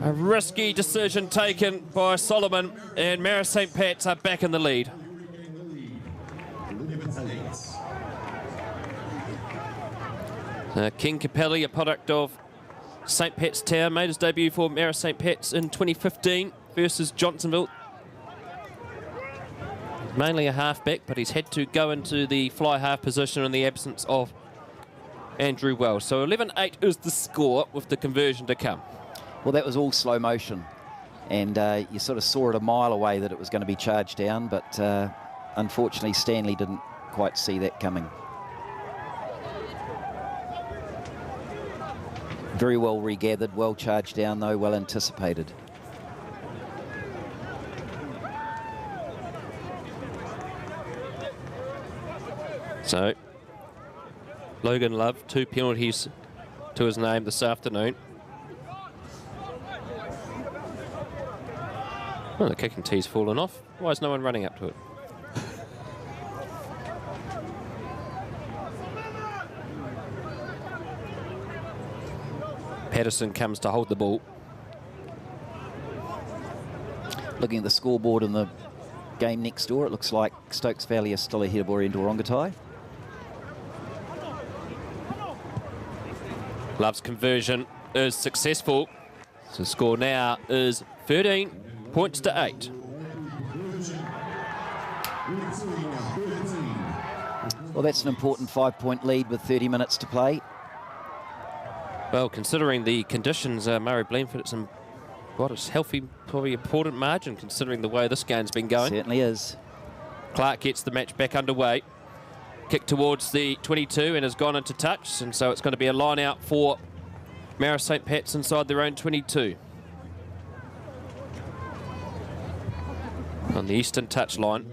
A risky decision taken by Solomon, and Marist St. Pat's are back in the lead. King Capelli, a product of St. Pat's Town, made his debut for Marist St. Pat's in 2015 versus Johnsonville. Mainly a halfback, but he's had to go into the fly half position in the absence of Andrew Wells. So 11-8 is the score with the conversion to come. Well, that was all slow motion, and you sort of saw it a mile away that it was going to be charged down, but unfortunately Stanley didn't quite see that coming. Very well regathered, well charged down though, well anticipated. So, Logan Love, 2 penalties to his name this afternoon. Well, the kicking tee's fallen off. Why is no one running up to it? Patterson comes to hold the ball. Looking at the scoreboard in the game next door, it looks like Stokes Valley are still ahead of Orangatai. Love's conversion is successful. So the score now is 13 points to 8. Well, that's an important 5-point lead with 30 minutes to play. Well, considering the conditions, Murray Blenford, it's quite a healthy, probably important margin considering the way this game's been going. Certainly is. Clark gets the match back underway. Kick towards the 22 and has gone into touch, and so it's going to be a line out for Marist St. Pat's inside their own 22. On the eastern touch line.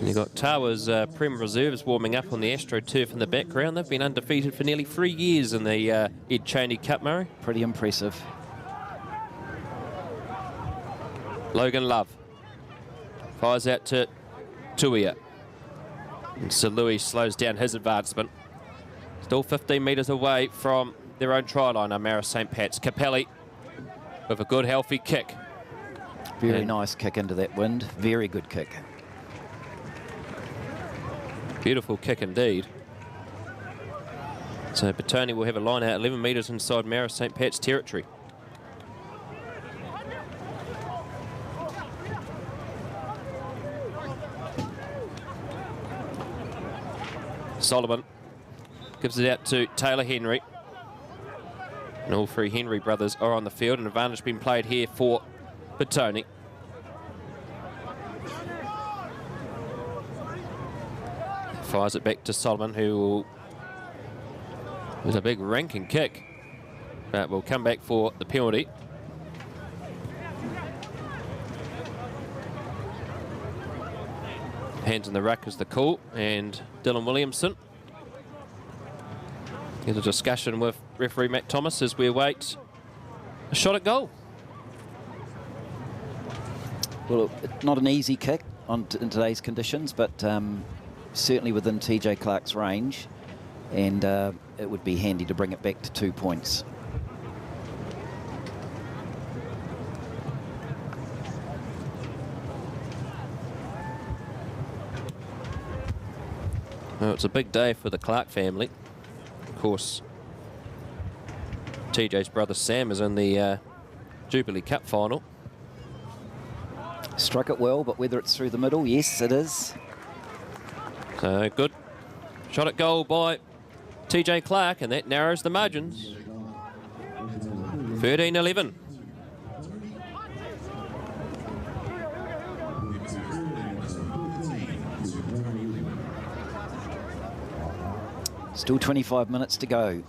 You've got Tawa's Prem Reserves warming up on the AstroTurf in the background. They've been undefeated for nearly 3 years in the Ed Cheney Cup, Murray. Pretty impressive. Logan Love fires out to Tuia. And Sir Louis slows down his advancement. Still 15 metres away from their own try line are Marist St. Pat's. Capelli with a good healthy kick. Very nice kick into that wind. Very good kick. Beautiful kick indeed. So Petone will have a line out 11 metres inside Marist St. Pat's territory. Solomon gives it out to Taylor Henry. And all three Henry brothers are on the field. An advantage being played here for Petone. Fires it back to Solomon, who will... There's a big ranking kick, but will come back for the penalty. Hands in the ruck is the call, and Dylan Williamson. There's a discussion with referee Matt Thomas as we await a shot at goal. Well, not an easy kick in today's conditions, but certainly within TJ Clark's range, and it would be handy to bring it back to 2 points. Well, it's a big day for the Clark family. Of course, TJ's brother Sam is in the Jubilee Cup final. Struck it well, but whether it's through the middle, yes, it is. So good. Shot at goal by TJ Clark, and that narrows the margins. 13-11. Still 25 minutes to go.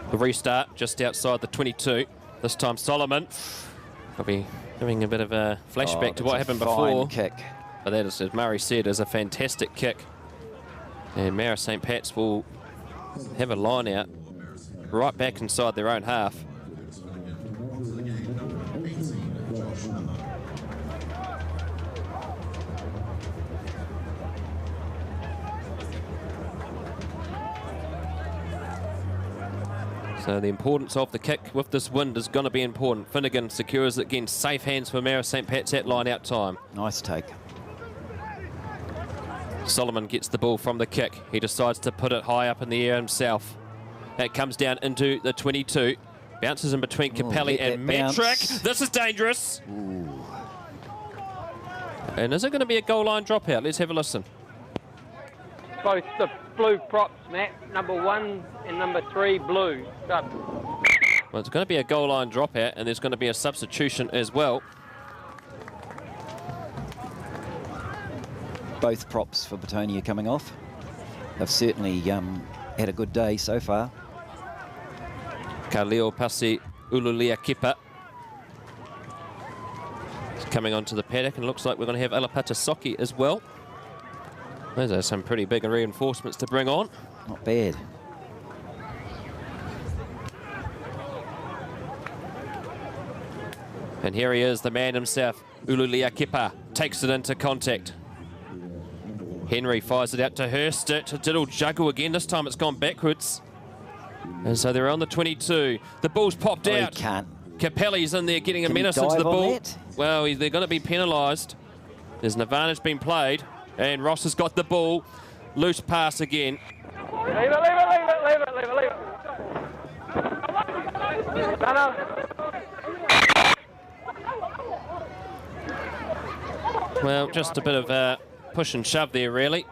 The restart just outside the 22. This time Solomon probably having a bit of a flashback to what happened before. Kick. But that is, as Murray said, is a fantastic kick. And Marist St. Pat's will have a line out right back inside their own half. So the importance of the kick with this wind is going to be important. Finnegan secures it again. Safe hands for Marist St. Pat's at line out time. Nice take. Solomon gets the ball from the kick. He decides to put it high up in the air himself. That comes down into the 22. Bounces in between Capelli and Metric. This is dangerous. Ooh. And is it going to be a goal line dropout? Let's have a listen. Both the blue props, Matt. Number 1 and number 3 blue. Up. Well, it's going to be a goal line dropout, and there's going to be a substitution as well. Both props for Petone coming off. They've certainly had a good day so far. Kaleo Pasi Ululia Kipa is coming onto the paddock, and it looks like we're going to have Alapata Soki as well. Those are some pretty big reinforcements to bring on. Not bad. And here he is, the man himself, Ululia Kipa, takes it into contact. Henry fires it out to Hurst. Diddle juggle again. This time it's gone backwards. And so they're on the 22. The ball's popped out. He can't. Capelli's in there getting a Can he menace into dive the on ball. that? Well, they're going to be penalised. There's an advantage being played. And Ross has got the ball. Loose pass again. Leave it, leave it, leave it, leave it, leave it, leave it. No. Well, just a bit of push and shove there, really.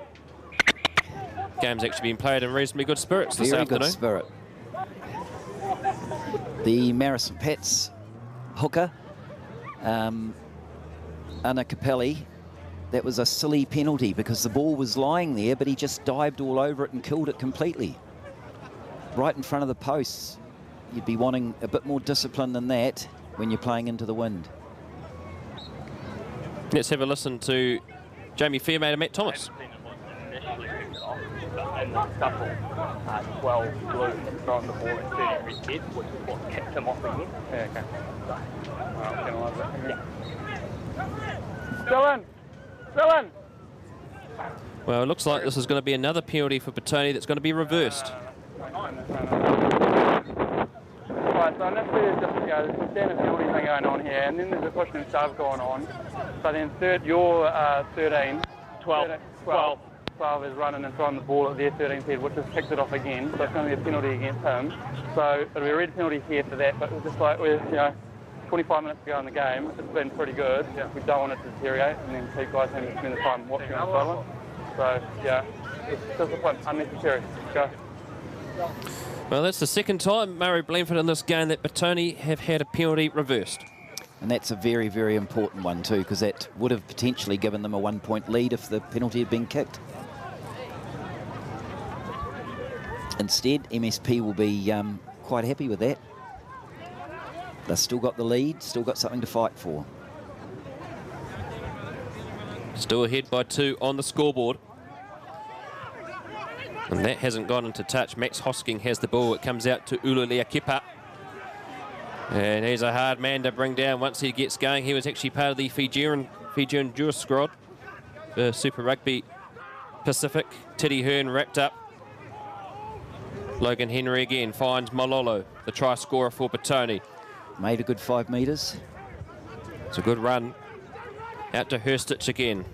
Game's actually been played in reasonably good spirits this afternoon. Very good spirit. The Marist St. Pat's hooker, Anna Capelli, that was a silly penalty because the ball was lying there, but he just dived all over it and killed it completely. Right in front of the posts. You'd be wanting a bit more discipline than that when you're playing into the wind. Let's have a listen to Jamie Fairmaid and Matt Thomas. And the scuffle, 12 blue throwing the ball at 30 red, which is what kicked him off again. Yeah, okay. Alright, penalise it. Yeah. Still in! Still in! Well, it looks like this is going to be another penalty for Petone that's going to be reversed. Right, so initially there's just there's a standard penalty thing going on here, and then there's a push and shove going on. So then your 13, 12 is running and throwing the ball at their 13's head, which has kicked it off again. So it's going to be a penalty against him. So it'll be a red penalty here for that, but it's just like we're, 25 minutes to go in the game. It's been pretty good. Yeah. We don't want it to deteriorate and then keep guys having to spend the time watching on the sideline. So, yeah, it's discipline, unnecessary. Go. Well, that's the second time, Murray Blanford, in this game that Petone have had a penalty reversed. And that's a very, very important one too, because that would have potentially given them a 1-point lead if the penalty had been kicked. Instead, MSP will be quite happy with that. They've still got the lead, still got something to fight for. Still ahead by 2 on the scoreboard. And that hasn't gone into touch. Max Hosking has the ball. It comes out to Ululea Kipa. And he's a hard man to bring down once he gets going. He was actually part of the Fijian Juror squad for Super Rugby Pacific. Teddy Hearn wrapped up. Logan Henry again finds Malolo, the try scorer for Petone. Made a good 5 metres. It's a good run. Out to Hurstich again.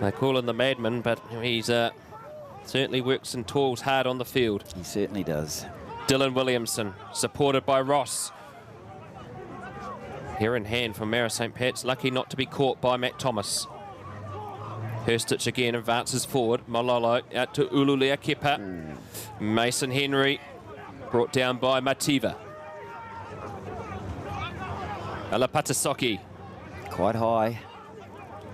They call him the madman, but he's certainly works and toils hard on the field. He certainly does. Dylan Williamson, supported by Ross. Here in hand from Marist St. Pat's, lucky not to be caught by Matt Thomas. Hurstich again advances forward. Malolo out to Ululea Kepa. Mason Henry brought down by Mativa. Alapatasoki. Quite high.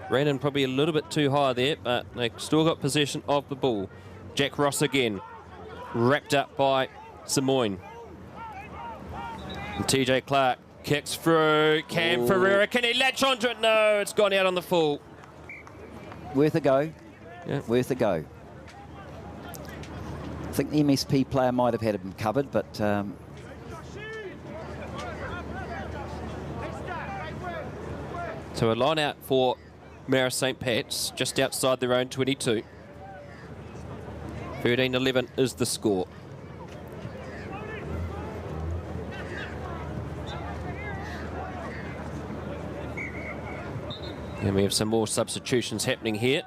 Ran in probably a little bit too high there, but they still got possession of the ball. Jack Ross again, wrapped up by Samoin. And TJ Clark kicks through. Cam Ferreira, can he latch onto it? No, it's gone out on the full. Worth a go. Yeah. Worth a go. I think the MSP player might have had him covered, but so a line out for Marist St. Pat's, just outside their own 22. 13-11 is the score. And we have some more substitutions happening here.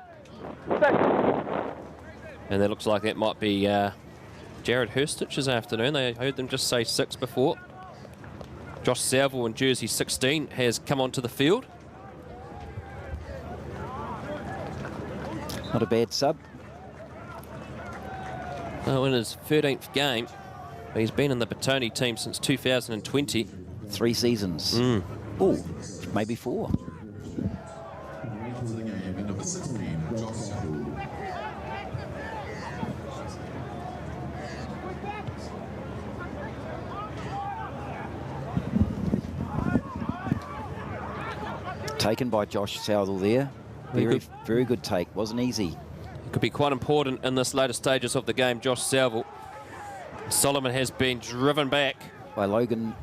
And it looks like that might be Jared Hurstich this afternoon. They heard them just say 6 before. Josh Salville in jersey 16 has come onto the field. not a bad sub. Oh, in his 13th game. He's been in the Petone team since 2020. 3 seasons. Oh, maybe 4. Into the game, number 16, Josh Salville. Taken by Josh Southall there. Very good take. Wasn't easy. Could be quite important in this later stages of the game, Josh Salville. Solomon has been driven back. By Logan.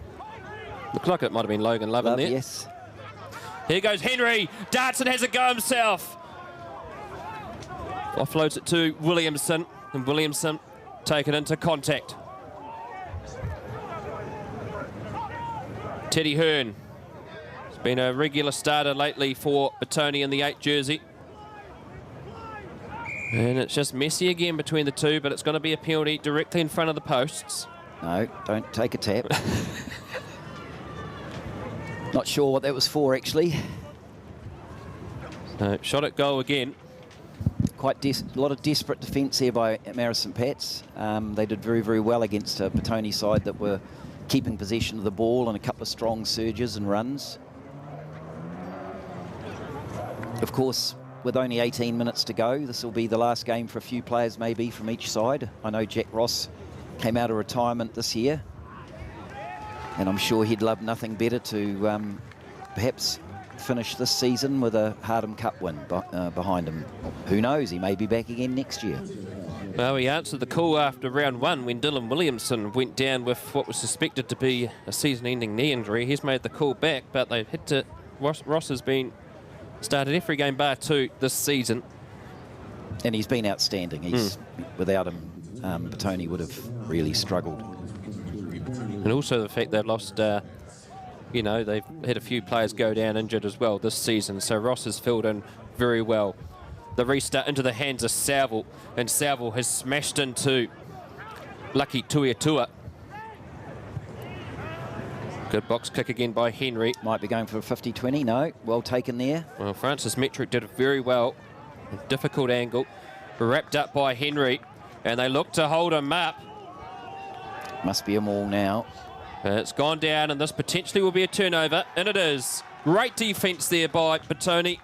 Looks like it might have been Logan Love in there. Yes. Here goes Henry. Darts and has a go himself. Offloads it to Williamson. And Williamson taken into contact. Teddy Hearn. He's been a regular starter lately for Petone in the 8 jersey. And it's just messy again between the two, but it's going to be a penalty directly in front of the posts. No, don't take a tap. Not sure what that was for, actually. Shot at goal again. Quite a lot of desperate defence here by Marist St. Pat's. They did very, very well against a Petone side that were keeping possession of the ball and a couple of strong surges and runs. Of course, with only 18 minutes to go, this will be the last game for a few players maybe from each side. I know Jack Ross came out of retirement this year, and I'm sure he'd love nothing better to perhaps finish this season with a Hardham Cup win behind him. Who knows, he may be back again next year. Well, he answered the call after round 1 when Dylan Williamson went down with what was suspected to be a season-ending knee injury. He's made the call back, but they've had to... Ross has been started every game bar 2 this season. And he's been outstanding. He's without him, Petone would have really struggled. And also the fact they've lost, you know, they've had a few players go down injured as well this season. So Ross has filled in very well. The restart into the hands of Salville, and Salville has smashed into Lucky Tuiatua. Good box kick again by Henry. Might be going for a 50-20. No, well taken there. Well, Francis Metric did it very well. A difficult angle. Wrapped up by Henry. And they look to hold him up. Must be a maul now. It's gone down, and this potentially will be a turnover. And it is. Great defence there by Petone.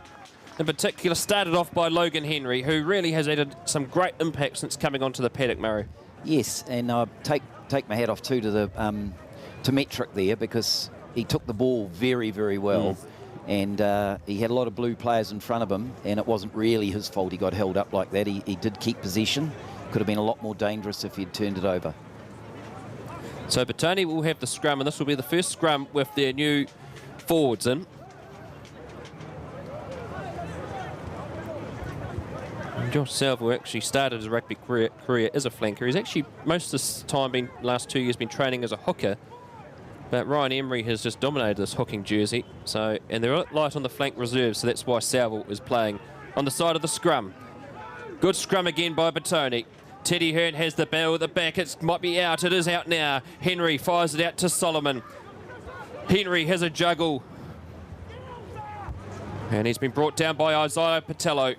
In particular, started off by Logan Henry, who really has added some great impact since coming onto the paddock, Murray. Yes, and take my hat off too to the to Metric there, because he took the ball very, very well. And he had a lot of blue players in front of him, and it wasn't really his fault he got held up like that. He did keep possession. Could have been a lot more dangerous if he'd turned it over. So Petone will have the scrum, and this will be the first scrum with their new forwards in. And Josh Salvo actually started his rugby career as a flanker. He's actually most of this time, last 2 years, been training as a hooker. But Ryan Emery has just dominated this hooking jersey. So, and they're light on the flank reserve, so that's why Salvo is playing on the side of the scrum. Good scrum again by Petone. Teddy Hearn has the ball at the back. It might be out. It is out now. Henry fires it out to Solomon. Henry has a juggle. And he's been brought down by Isaiah Patello.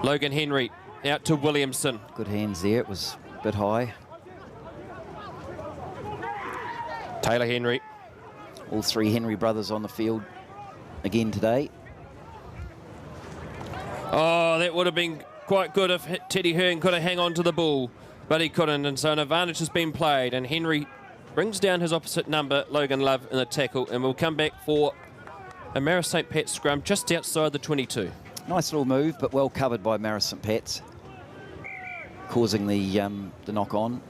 Logan Henry out to Williamson. Good hands there. It was a bit high. Taylor Henry. All three Henry brothers on the field again today. Oh, that would have been quite good if Teddy Hearn could have hung on to the ball, but he couldn't, and so an advantage has been played, and Henry brings down his opposite number, Logan Love, in the tackle, and we'll come back for a Marist St. Pat's scrum just outside the 22. Nice little move, but well covered by Marist St. Pat's, causing the knock-on.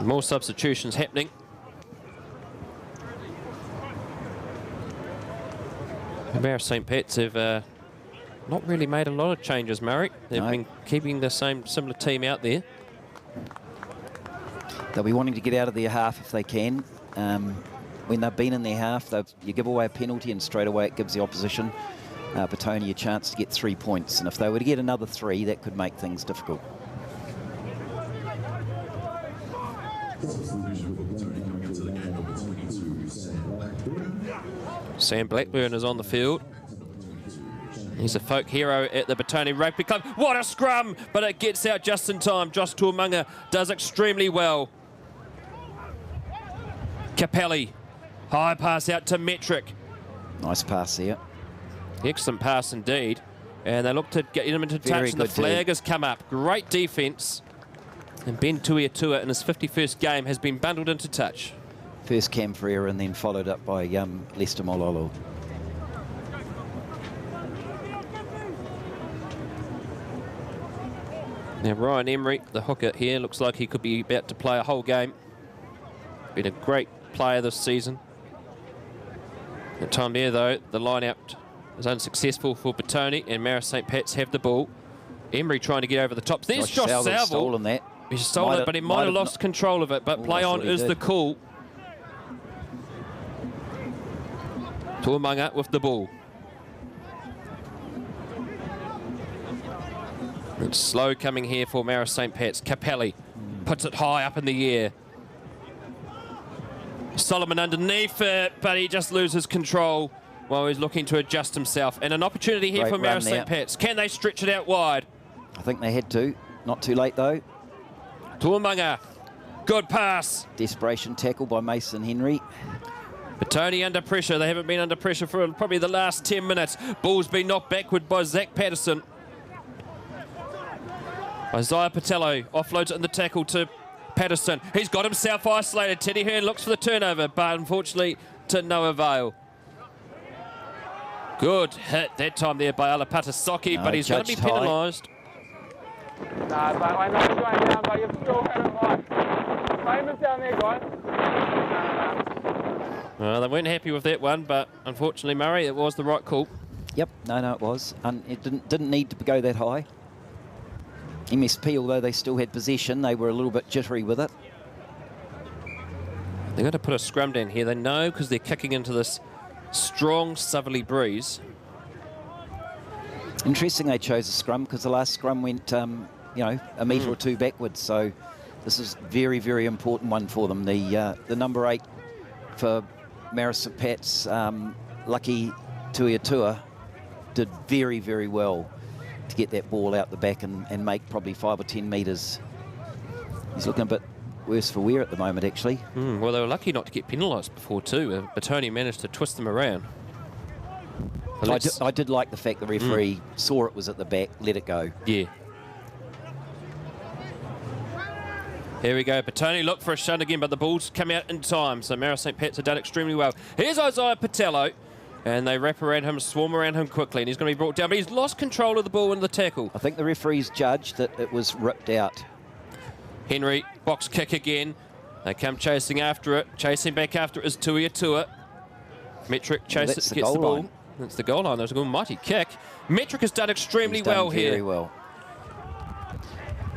More substitutions happening. Marist St. Pat's have not really made a lot of changes, Murray. They've been keeping the similar team out there. They'll be wanting to get out of their half if they can. When they've been in their half, you give away a penalty and straight away it gives the opposition, Petone, a chance to get 3 points. And if they were to get another 3, that could make things difficult. Sam Blackburn is on the field. He's a folk hero at the Petone Rugby Club. What a scrum! But it gets out just in time. Josh Tuamunga does extremely well. Capelli. High pass out to Metric. Nice pass there. Excellent pass indeed. And they look to get him into touch, and the flag has come up. Great defence. And Ben Tuiatua in his 51st game has been bundled into touch. First Cam Ferreira and then followed up by Lester Mololo. Now Ryan Emery, the hooker here, looks like he could be about to play a whole game. Been a great player this season. At time there though, the line-out is unsuccessful for Petone, and Marist St. Pat's have the ball. Emery trying to get over the top. There's Josh Salvo. Stolen that. He stole it, but he might have lost control of it. But play on is the call. Tuamunga with the ball. It's slow coming here for Marist St. Pat's. Capelli puts it high up in the air. Solomon underneath it, but he just loses control while he's looking to adjust himself. And an opportunity here for Marist St. Pat's. Can they stretch it out wide? I think they had to. Not too late though. Tuamunga. Good pass. Desperation tackle by Mason Henry. Petone under pressure. They haven't been under pressure for probably the last 10 minutes. Ball's been knocked backward by Zach Patterson. Isaiah Patello offloads it in the tackle to Patterson. He's got himself isolated. Teddy Hearn looks for the turnover, but unfortunately to no avail. Good hit that time there by Alapatasaki, but he's going to be penalised. No, but I know you're going down, but you've still had it right. Famous down there, guys. Well, they weren't happy with that one, but unfortunately, Murray, it was the right call. Yep, no, it was. It didn't need to go that high. MSP, although they still had possession, they were a little bit jittery with it. They're going to put a scrum down here. They know because they're kicking into this strong southerly breeze. Interesting they chose a scrum because the last scrum went, a metre or two backwards. So This is very, very important one for them. The number 8 for Marist St Pat's, Lucky Tuiatua, did very, very well to get that ball out the back and make probably 5 or 10 metres. He's looking a bit worse for wear at the moment, actually. Well, they were lucky not to get penalised before too. Petone managed to twist them around. I did like the fact the referee saw it was at the back, let it go. Yeah. Here we go. Petone looked for a shunt again, but the ball's come out in time. So Marist St Pat's have done extremely well. Here's Isaiah Petelo, and they wrap around him, swarm around him quickly, and he's going to be brought down. But he's lost control of the ball in the tackle. I think the referees judged that it was ripped out. Henry, box kick again. They come chasing after it. Chasing back after it is Tuiatua. Metric chases it, gets the ball. That's the goal line. There's a good mighty kick. Metric has done extremely well here. Very well.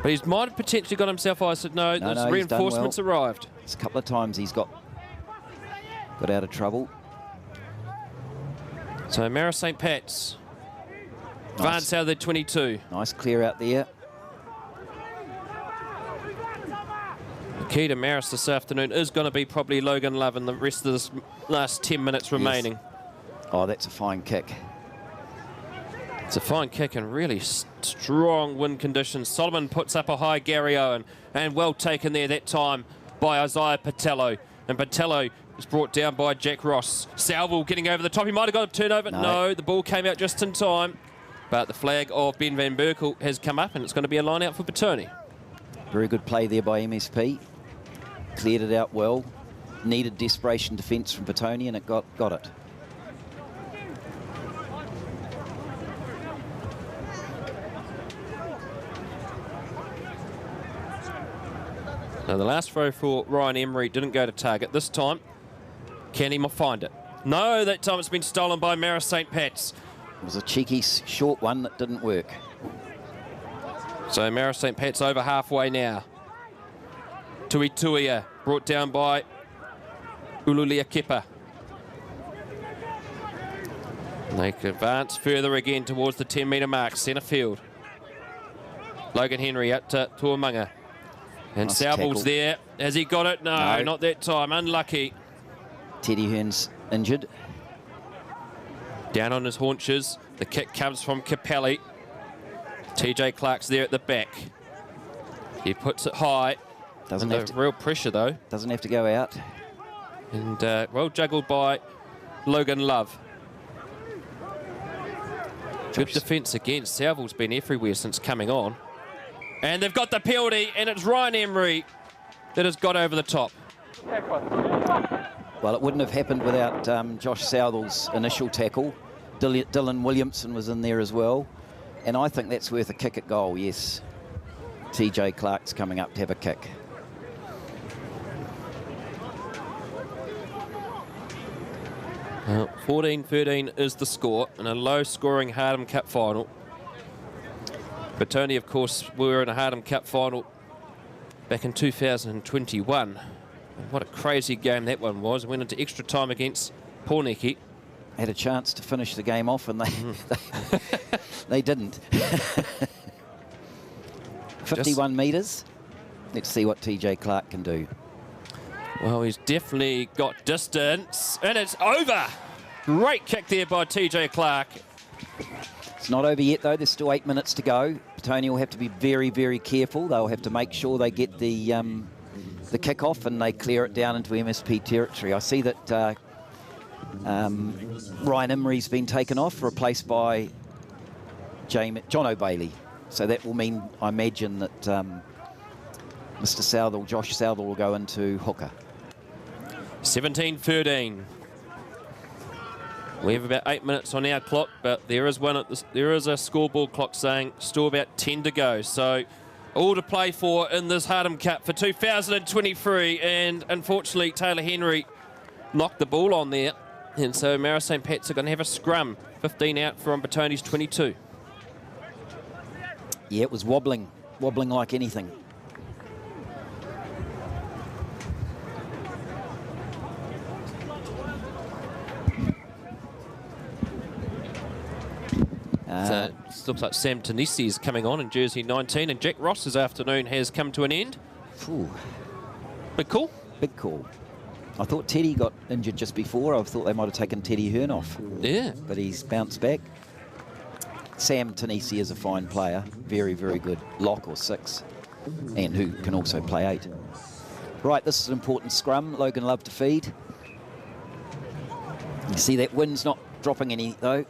But he might have potentially got himself isolated. No, those reinforcements arrived. It's a couple of times he's got out of trouble. So Marist St Pat's advance out of the 22. Nice clear out there. The key to Marist this afternoon is going to be probably Logan Love and the rest of this last 10 minutes remaining. Yes. Oh, that's a fine kick. It's a fine kick and really strong wind conditions. Solomon puts up a high Gary Owen, and well taken there that time by Isaiah Petelo. And Petelo is brought down by Jack Ross. Salvo getting over the top. He might have got a turnover. No, the ball came out just in time. But the flag of Ben van Berkel has come up, and it's going to be a line out for Petone. Very good play there by MSP. Cleared it out well. Needed desperation defence from Petone, and it got it. Now, the last throw for Ryan Emery didn't go to target. This time, can he find it? No, that time it's been stolen by Marist St Pat's. It was a cheeky short one that didn't work. So Marist St Pat's over halfway now. Tuiatua brought down by Ululia Kepa. They can advance further again towards the 10-metre mark, centre field. Logan Henry out to Tuamanga. And nice Salvo's there. Has he got it? No, not that time. Unlucky. Teddy Hearn's injured. Down on his haunches. The kick comes from Capelli. TJ Clark's there at the back. He puts it high. Doesn't have real pressure though. Doesn't have to go out. And well juggled by Logan Love. Good defence again. Salvo's been everywhere since coming on. And they've got the penalty, and it's Ryan Emery that has got over the top. Well, it wouldn't have happened without Josh Southall's initial tackle. Dylan Williamson was in there as well. And I think that's worth a kick at goal, yes. TJ Clark's coming up to have a kick. Well, 14-13 is the score in a low-scoring Hardham Cup final. Petone, of course, were in a Hardham Cup final back in 2021. And what a crazy game that one was. Went into extra time against Porniki. Had a chance to finish the game off, and they didn't. 51 metres. Let's see what TJ Clark can do. Well, he's definitely got distance, and it's over. Great kick there by TJ Clark. It's not over yet, though. There's still 8 minutes to go. Petone will have to be very, very careful. They'll have to make sure they get the kick-off and they clear it down into MSP territory. I see that Ryan Emery's been taken off, replaced by John O'Bailey. So that will mean, I imagine, that Mr. Southall, Josh Southall, will go into hooker. 17-13. We have about 8 minutes on our clock, but there is a scoreboard clock saying still about 10 to go. So all to play for in this Hardham Cup for 2023. And unfortunately, Taylor Henry knocked the ball on there. And so Marist St Pat's are going to have a scrum. 15 out from Petone's 22. Yeah, it was wobbling like anything. So it looks like Sam Tanisi is coming on in jersey 19, and Jack Ross this afternoon has come to an end. Ooh, Big call. big call. I thought Teddy got injured just before. I thought they might have taken Teddy Hearn off. Yeah. But he's bounced back. Sam Tanisi is a fine player. Very, very good lock or 6. And who can also play 8. Right, this is an important scrum. Logan Love to feed. You see that wind's not dropping any, though.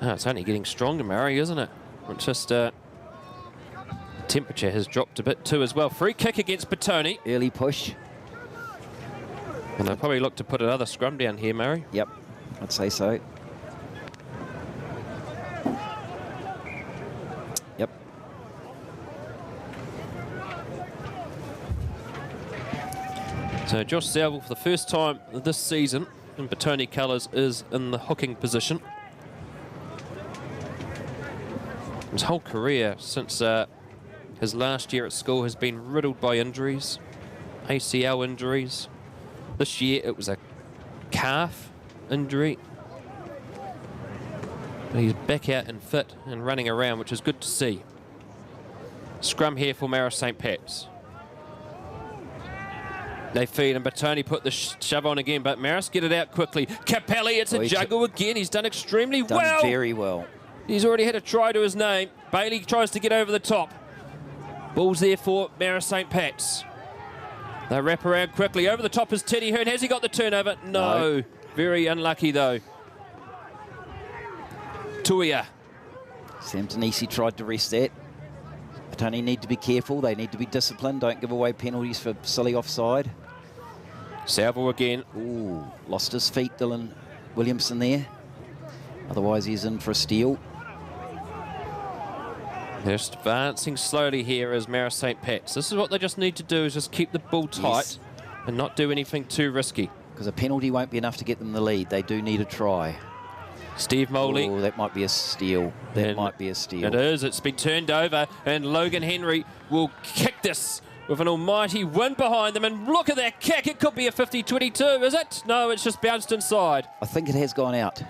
Oh, it's only getting stronger, Murray, isn't it? It's just temperature has dropped a bit too as well. Free kick against Petone. Early push. And they'll probably look to put another scrum down here, Murray. Yep, I'd say so. Yep. So Josh Salville, for the first time this season in Petone colours, is in the hooking position. His whole career since his last year at school has been riddled by injuries, ACL injuries. This year it was a calf injury. But he's back out and fit and running around, which is good to see. Scrum here for Marist St. Pat's. They feed and Petone put the shove on again, but Marist get it out quickly. Capelli, it's a juggle again. He's done extremely well. Done very well. He's already had a try to his name. Bailey tries to get over the top. Ball's there for Marist St. Pat's. They wrap around quickly. Over the top is Teddy Hearn. Has he got the turnover? No. Very unlucky, though. Tuia. Sam Tanisi tried to rest that. Petone need to be careful. They need to be disciplined. Don't give away penalties for silly offside. Salvo again. Ooh, lost his feet, Dylan Williamson there. Otherwise, he's in for a steal. Just advancing slowly here as Marist St. Pat's. This is what they just need to do, is just keep the ball tight and not do anything too risky. Because a penalty won't be enough to get them the lead. They do need a try. Steve Moley. Oh, that might be a steal. That might be a steal. It is. It's been turned over, and Logan Henry will kick this with an almighty wind behind them. And look at that kick. It could be a 50-22, is it? No, it's just bounced inside. I think it has gone out.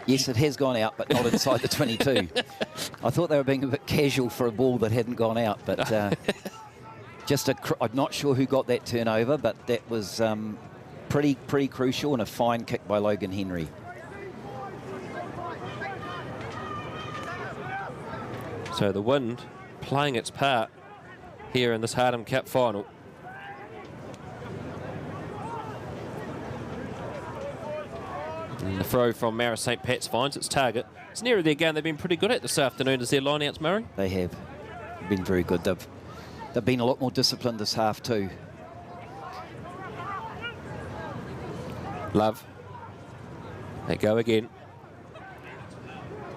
Yes, it has gone out, but not inside the 22. I thought they were being a bit casual for a ball that hadn't gone out, but I'm not sure who got that turnover, but that was pretty crucial and a fine kick by Logan Henry. So the wind playing its part here in this Hardham Cup final. And the throw from Marist St. Pat's finds its target. It's nearer their game. They've been pretty good at this afternoon as their line-outs, Murray. They have been very good. They've been a lot more disciplined this half too. Love. They go again.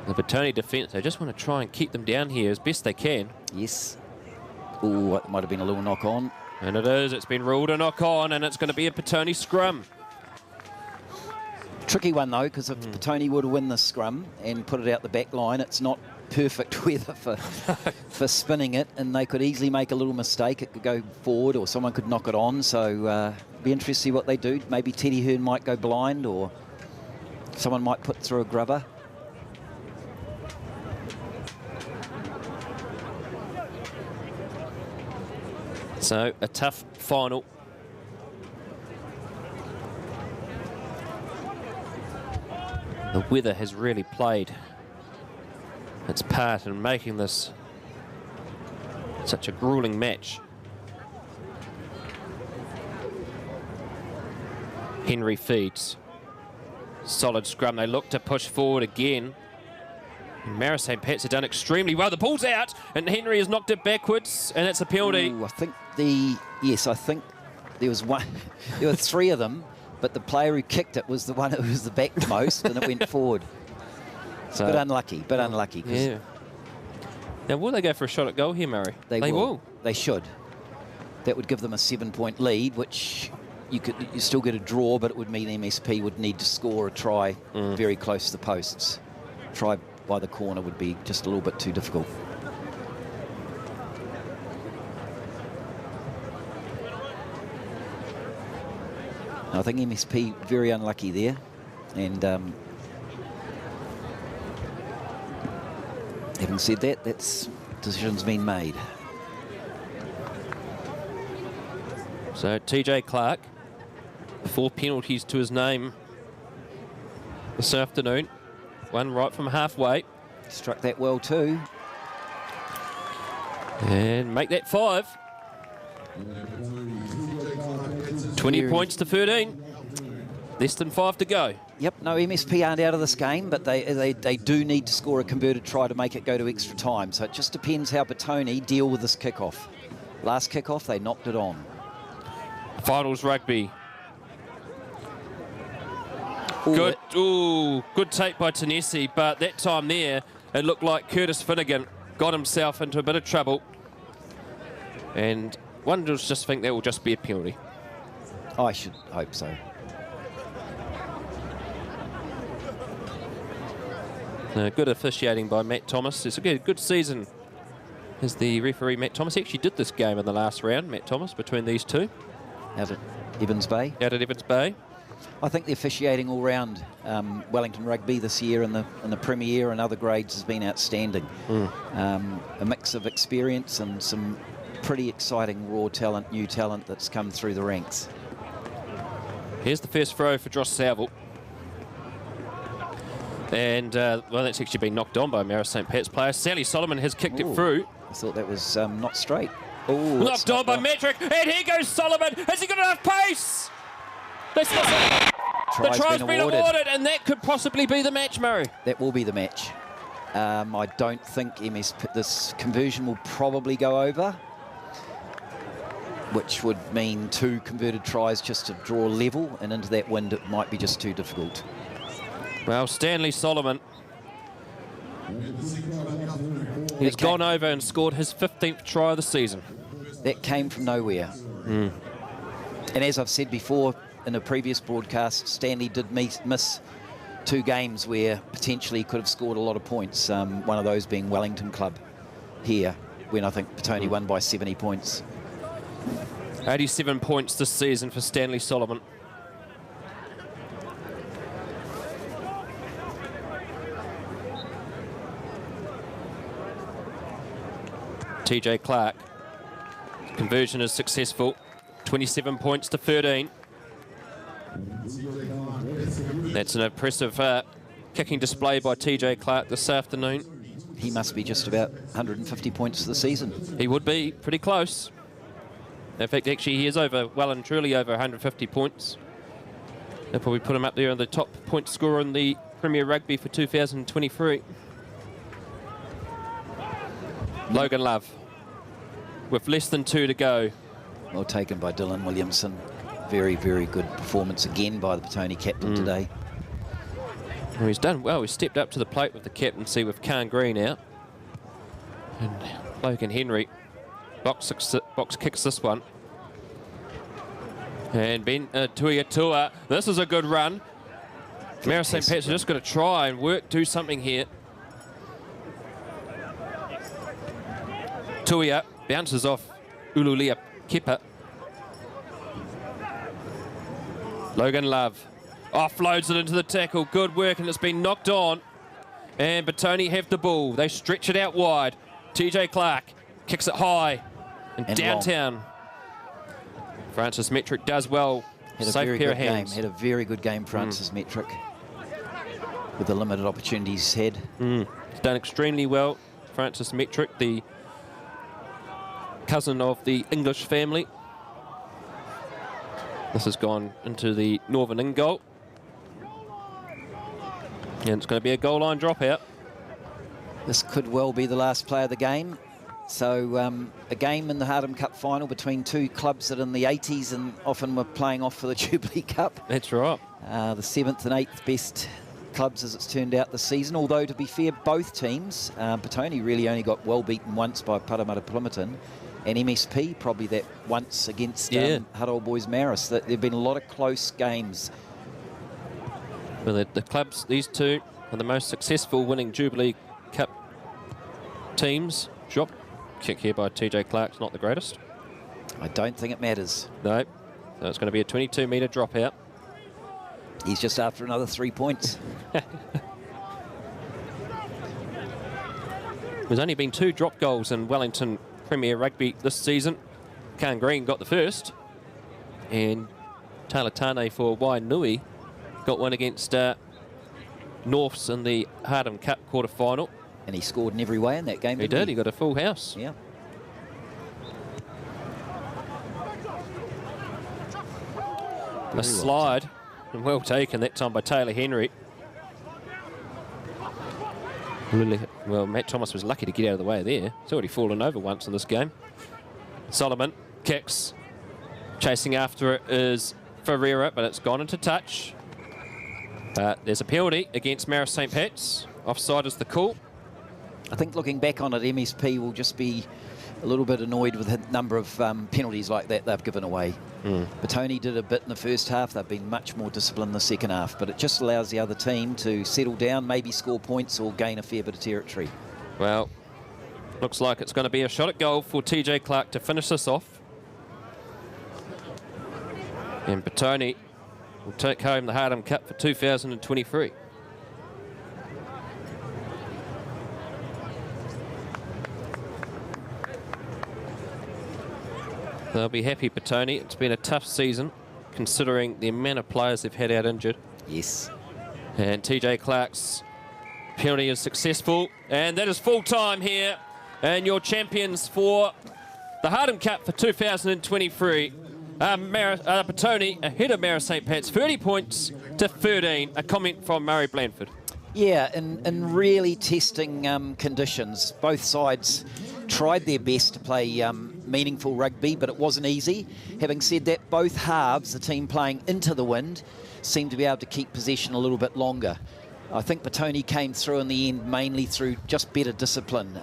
The Petone defence, they just want to try and keep them down here as best they can. Yes. Oh, it might have been a little knock on. And it is. It's been ruled a knock on, and it's going to be a Petone scrum. Tricky one though, because if Petone were to win the scrum and put it out the back line, it's not perfect weather for spinning it, and they could easily make a little mistake. It could go forward, or someone could knock it on. So be interested to see what they do. Maybe Teddy Hearn might go blind, or someone might put through a grubber. So a tough final. The weather has really played its part in making this such a grueling match. Henry feeds. Solid scrum. They look to push forward again. Marist St. Pat's have done extremely well. The ball's out, and Henry has knocked it backwards, and it's a penalty. Ooh, I think there was one. There were 3 of them, but the player who kicked it was the one who was the backmost, and it went forward. So, bit unlucky. Yeah. Now, will they go for a shot at goal here, Murray? They will. They should. That would give them a 7-point lead, which you still get a draw, but it would mean MSP would need to score a try very close to the posts. Try by the corner would be just a little bit too difficult. I think MSP very unlucky there, and having said that, that's decision's been made. So TJ Clark, 4 penalties to his name this afternoon. One right from halfway. Struck that well too. And make that 5. 20 points to 13. Less than 5 to go. Yep, no, MSP aren't out of this game, but they do need to score a converted try to make it go to extra time. So it just depends how Petone deal with this kickoff. Last kickoff, they knocked it on. Finals rugby. Ooh, Good take by Tanesi, but that time there, it looked like Curtis Finnegan got himself into a bit of trouble. And one does just think that will just be a penalty. I should hope so. Good officiating by Matt Thomas. It's a good season as the referee, Matt Thomas. He actually did this game in the last round, Matt Thomas, between these two. Out at Evans Bay. Out at Evans Bay. I think the officiating all round Wellington Rugby this year in the Premier and other grades has been outstanding. A mix of experience and some pretty exciting raw talent, new talent that's come through the ranks. Here's the first throw for Josh Saville. And, well, that's actually been knocked on by a Marist St. Pat's player. Sally Solomon has kicked it through. I thought that was not straight. Oh, knocked on by Metric. And here goes Solomon. Has he got enough pace? The try's been awarded, and that could possibly be the match, Murray. That will be the match. I don't think this conversion will probably go over, which would mean 2 converted tries just to draw level, and into that wind it might be just too difficult. Well, Stanley Solomon, he's gone over and scored his 15th try of the season. That came from nowhere. And as I've said before in a previous broadcast, Stanley did miss 2 games where potentially he could have scored a lot of points, one of those being Wellington Club here, when I think Petone won by 70 points. 87 points this season for Stanley Solomon. TJ Clark, conversion is successful, 27 points to 13. That's an impressive kicking display by TJ Clark this afternoon. He must be just about 150 points for the season. He would be pretty close. In fact, actually, he is well and truly over 150 points. They'll probably put him up there on the top point scorer in the Premier Rugby for 2023. Logan Love, with less than 2 to go. Well taken by Dylan Williamson. Very, very good performance again by the Petone captain today. Well, he's done well. He's stepped up to the plate with the captaincy with Khan Green out. And Logan Henry box kicks this one. And Ben Tuiatua, this is a good run. Marist St. Pat's just got to try and do something here. Tuia bounces off Ululia Kepa. Logan Love offloads it into the tackle. Good work, and it's been knocked on. And Petone have the ball. They stretch it out wide. TJ Clark kicks it high and downtown. Long. Francis Metric does well. Had a very good game. Had a very good game, Francis Metric, with the limited opportunities he's had. He's done extremely well. Francis Metric, the cousin of the English family. This has gone into the Northern in goal. And it's going to be a goal line dropout. This could well be the last play of the game. So a game in the Hardham Cup final between 2 clubs that in the 80s and often were playing off for the Jubilee Cup. That's right. The 7th and 8th best clubs as it's turned out this season. Although, to be fair, both teams, Petone really only got well beaten once by Parramatta Plimerton, and MSP probably that once against Huddle Boys Marist. There have been a lot of close games. Well, the clubs, these two, are the most successful winning Jubilee Cup teams. Drop kick here by TJ Clark's not the greatest. I don't think it matters. No. So it's going to be a 22-metre dropout. He's just after another 3 points. There's only been 2 drop goals in Wellington Premier Rugby this season. Khan Green got the first. And Talatane for Wainui got one against Norths in the Hardham Cup quarter-final. And he scored in every way in that game, He did. He got a full house. Yeah. A slide, and well taken that time by Taylor Henry. Really, well, Matt Thomas was lucky to get out of the way there. He's already fallen over once in this game. Solomon kicks. Chasing after it is Ferreira, but it's gone into touch. There's a penalty against Marist St. Pat's. Offside is the call. I think looking back on it, MSP will just be a little bit annoyed with the number of penalties like that they've given away. Petone did a bit in the first half. They've been much more disciplined in the second half, but it just allows the other team to settle down, maybe score points or gain a fair bit of territory. Well, looks like it's going to be a shot at goal for TJ Clark to finish this off. And Petone will take home the Hardham Cup for 2023. They'll be happy, Petone. It's been a tough season, considering the amount of players they've had out injured. Yes. And TJ Clark's penalty is successful. And that is full time here. And your champions for the Hardham Cup for 2023. Petone ahead of Marist St. Pat's, 30 points to 13. A comment from Murray Blandford. Yeah, in really testing conditions, both sides tried their best to play meaningful rugby, but it wasn't easy. Having said that, both halves, the team playing into the wind, seemed to be able to keep possession a little bit longer. I think Petone came through in the end mainly through just better discipline.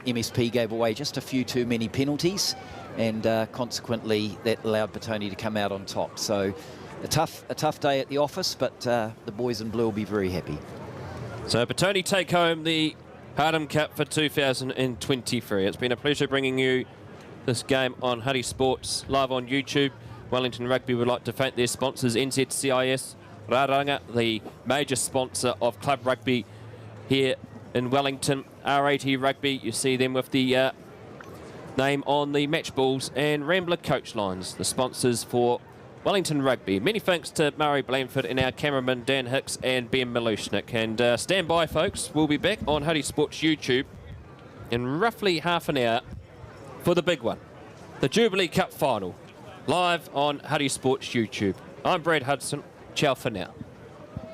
MSP gave away just a few too many penalties, and consequently that allowed Petone to come out on top. So a tough day at the office, but the boys in blue will be very happy. So Petone take home the Hardham Cup for 2023. It's been a pleasure bringing you this game on Huddy Sports live on YouTube. Wellington Rugby would like to thank their sponsors, NZCIS, Raranga, the major sponsor of club rugby here in Wellington. R80 Rugby, you see them with the name on the match balls, and Rambler Coach Lines, the sponsors for Wellington Rugby. Many thanks to Murray Blandford and our cameraman Dan Hicks and Ben Milushnik. And stand by, folks. We'll be back on Huddy Sports YouTube in roughly half an hour for the big one, the Jubilee Cup final, live on Huddy Sports YouTube. I'm Brad Hudson. Ciao for now.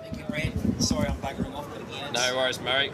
Thank you, Brad. Sorry I'm buggering off, but again, no worries, Murray.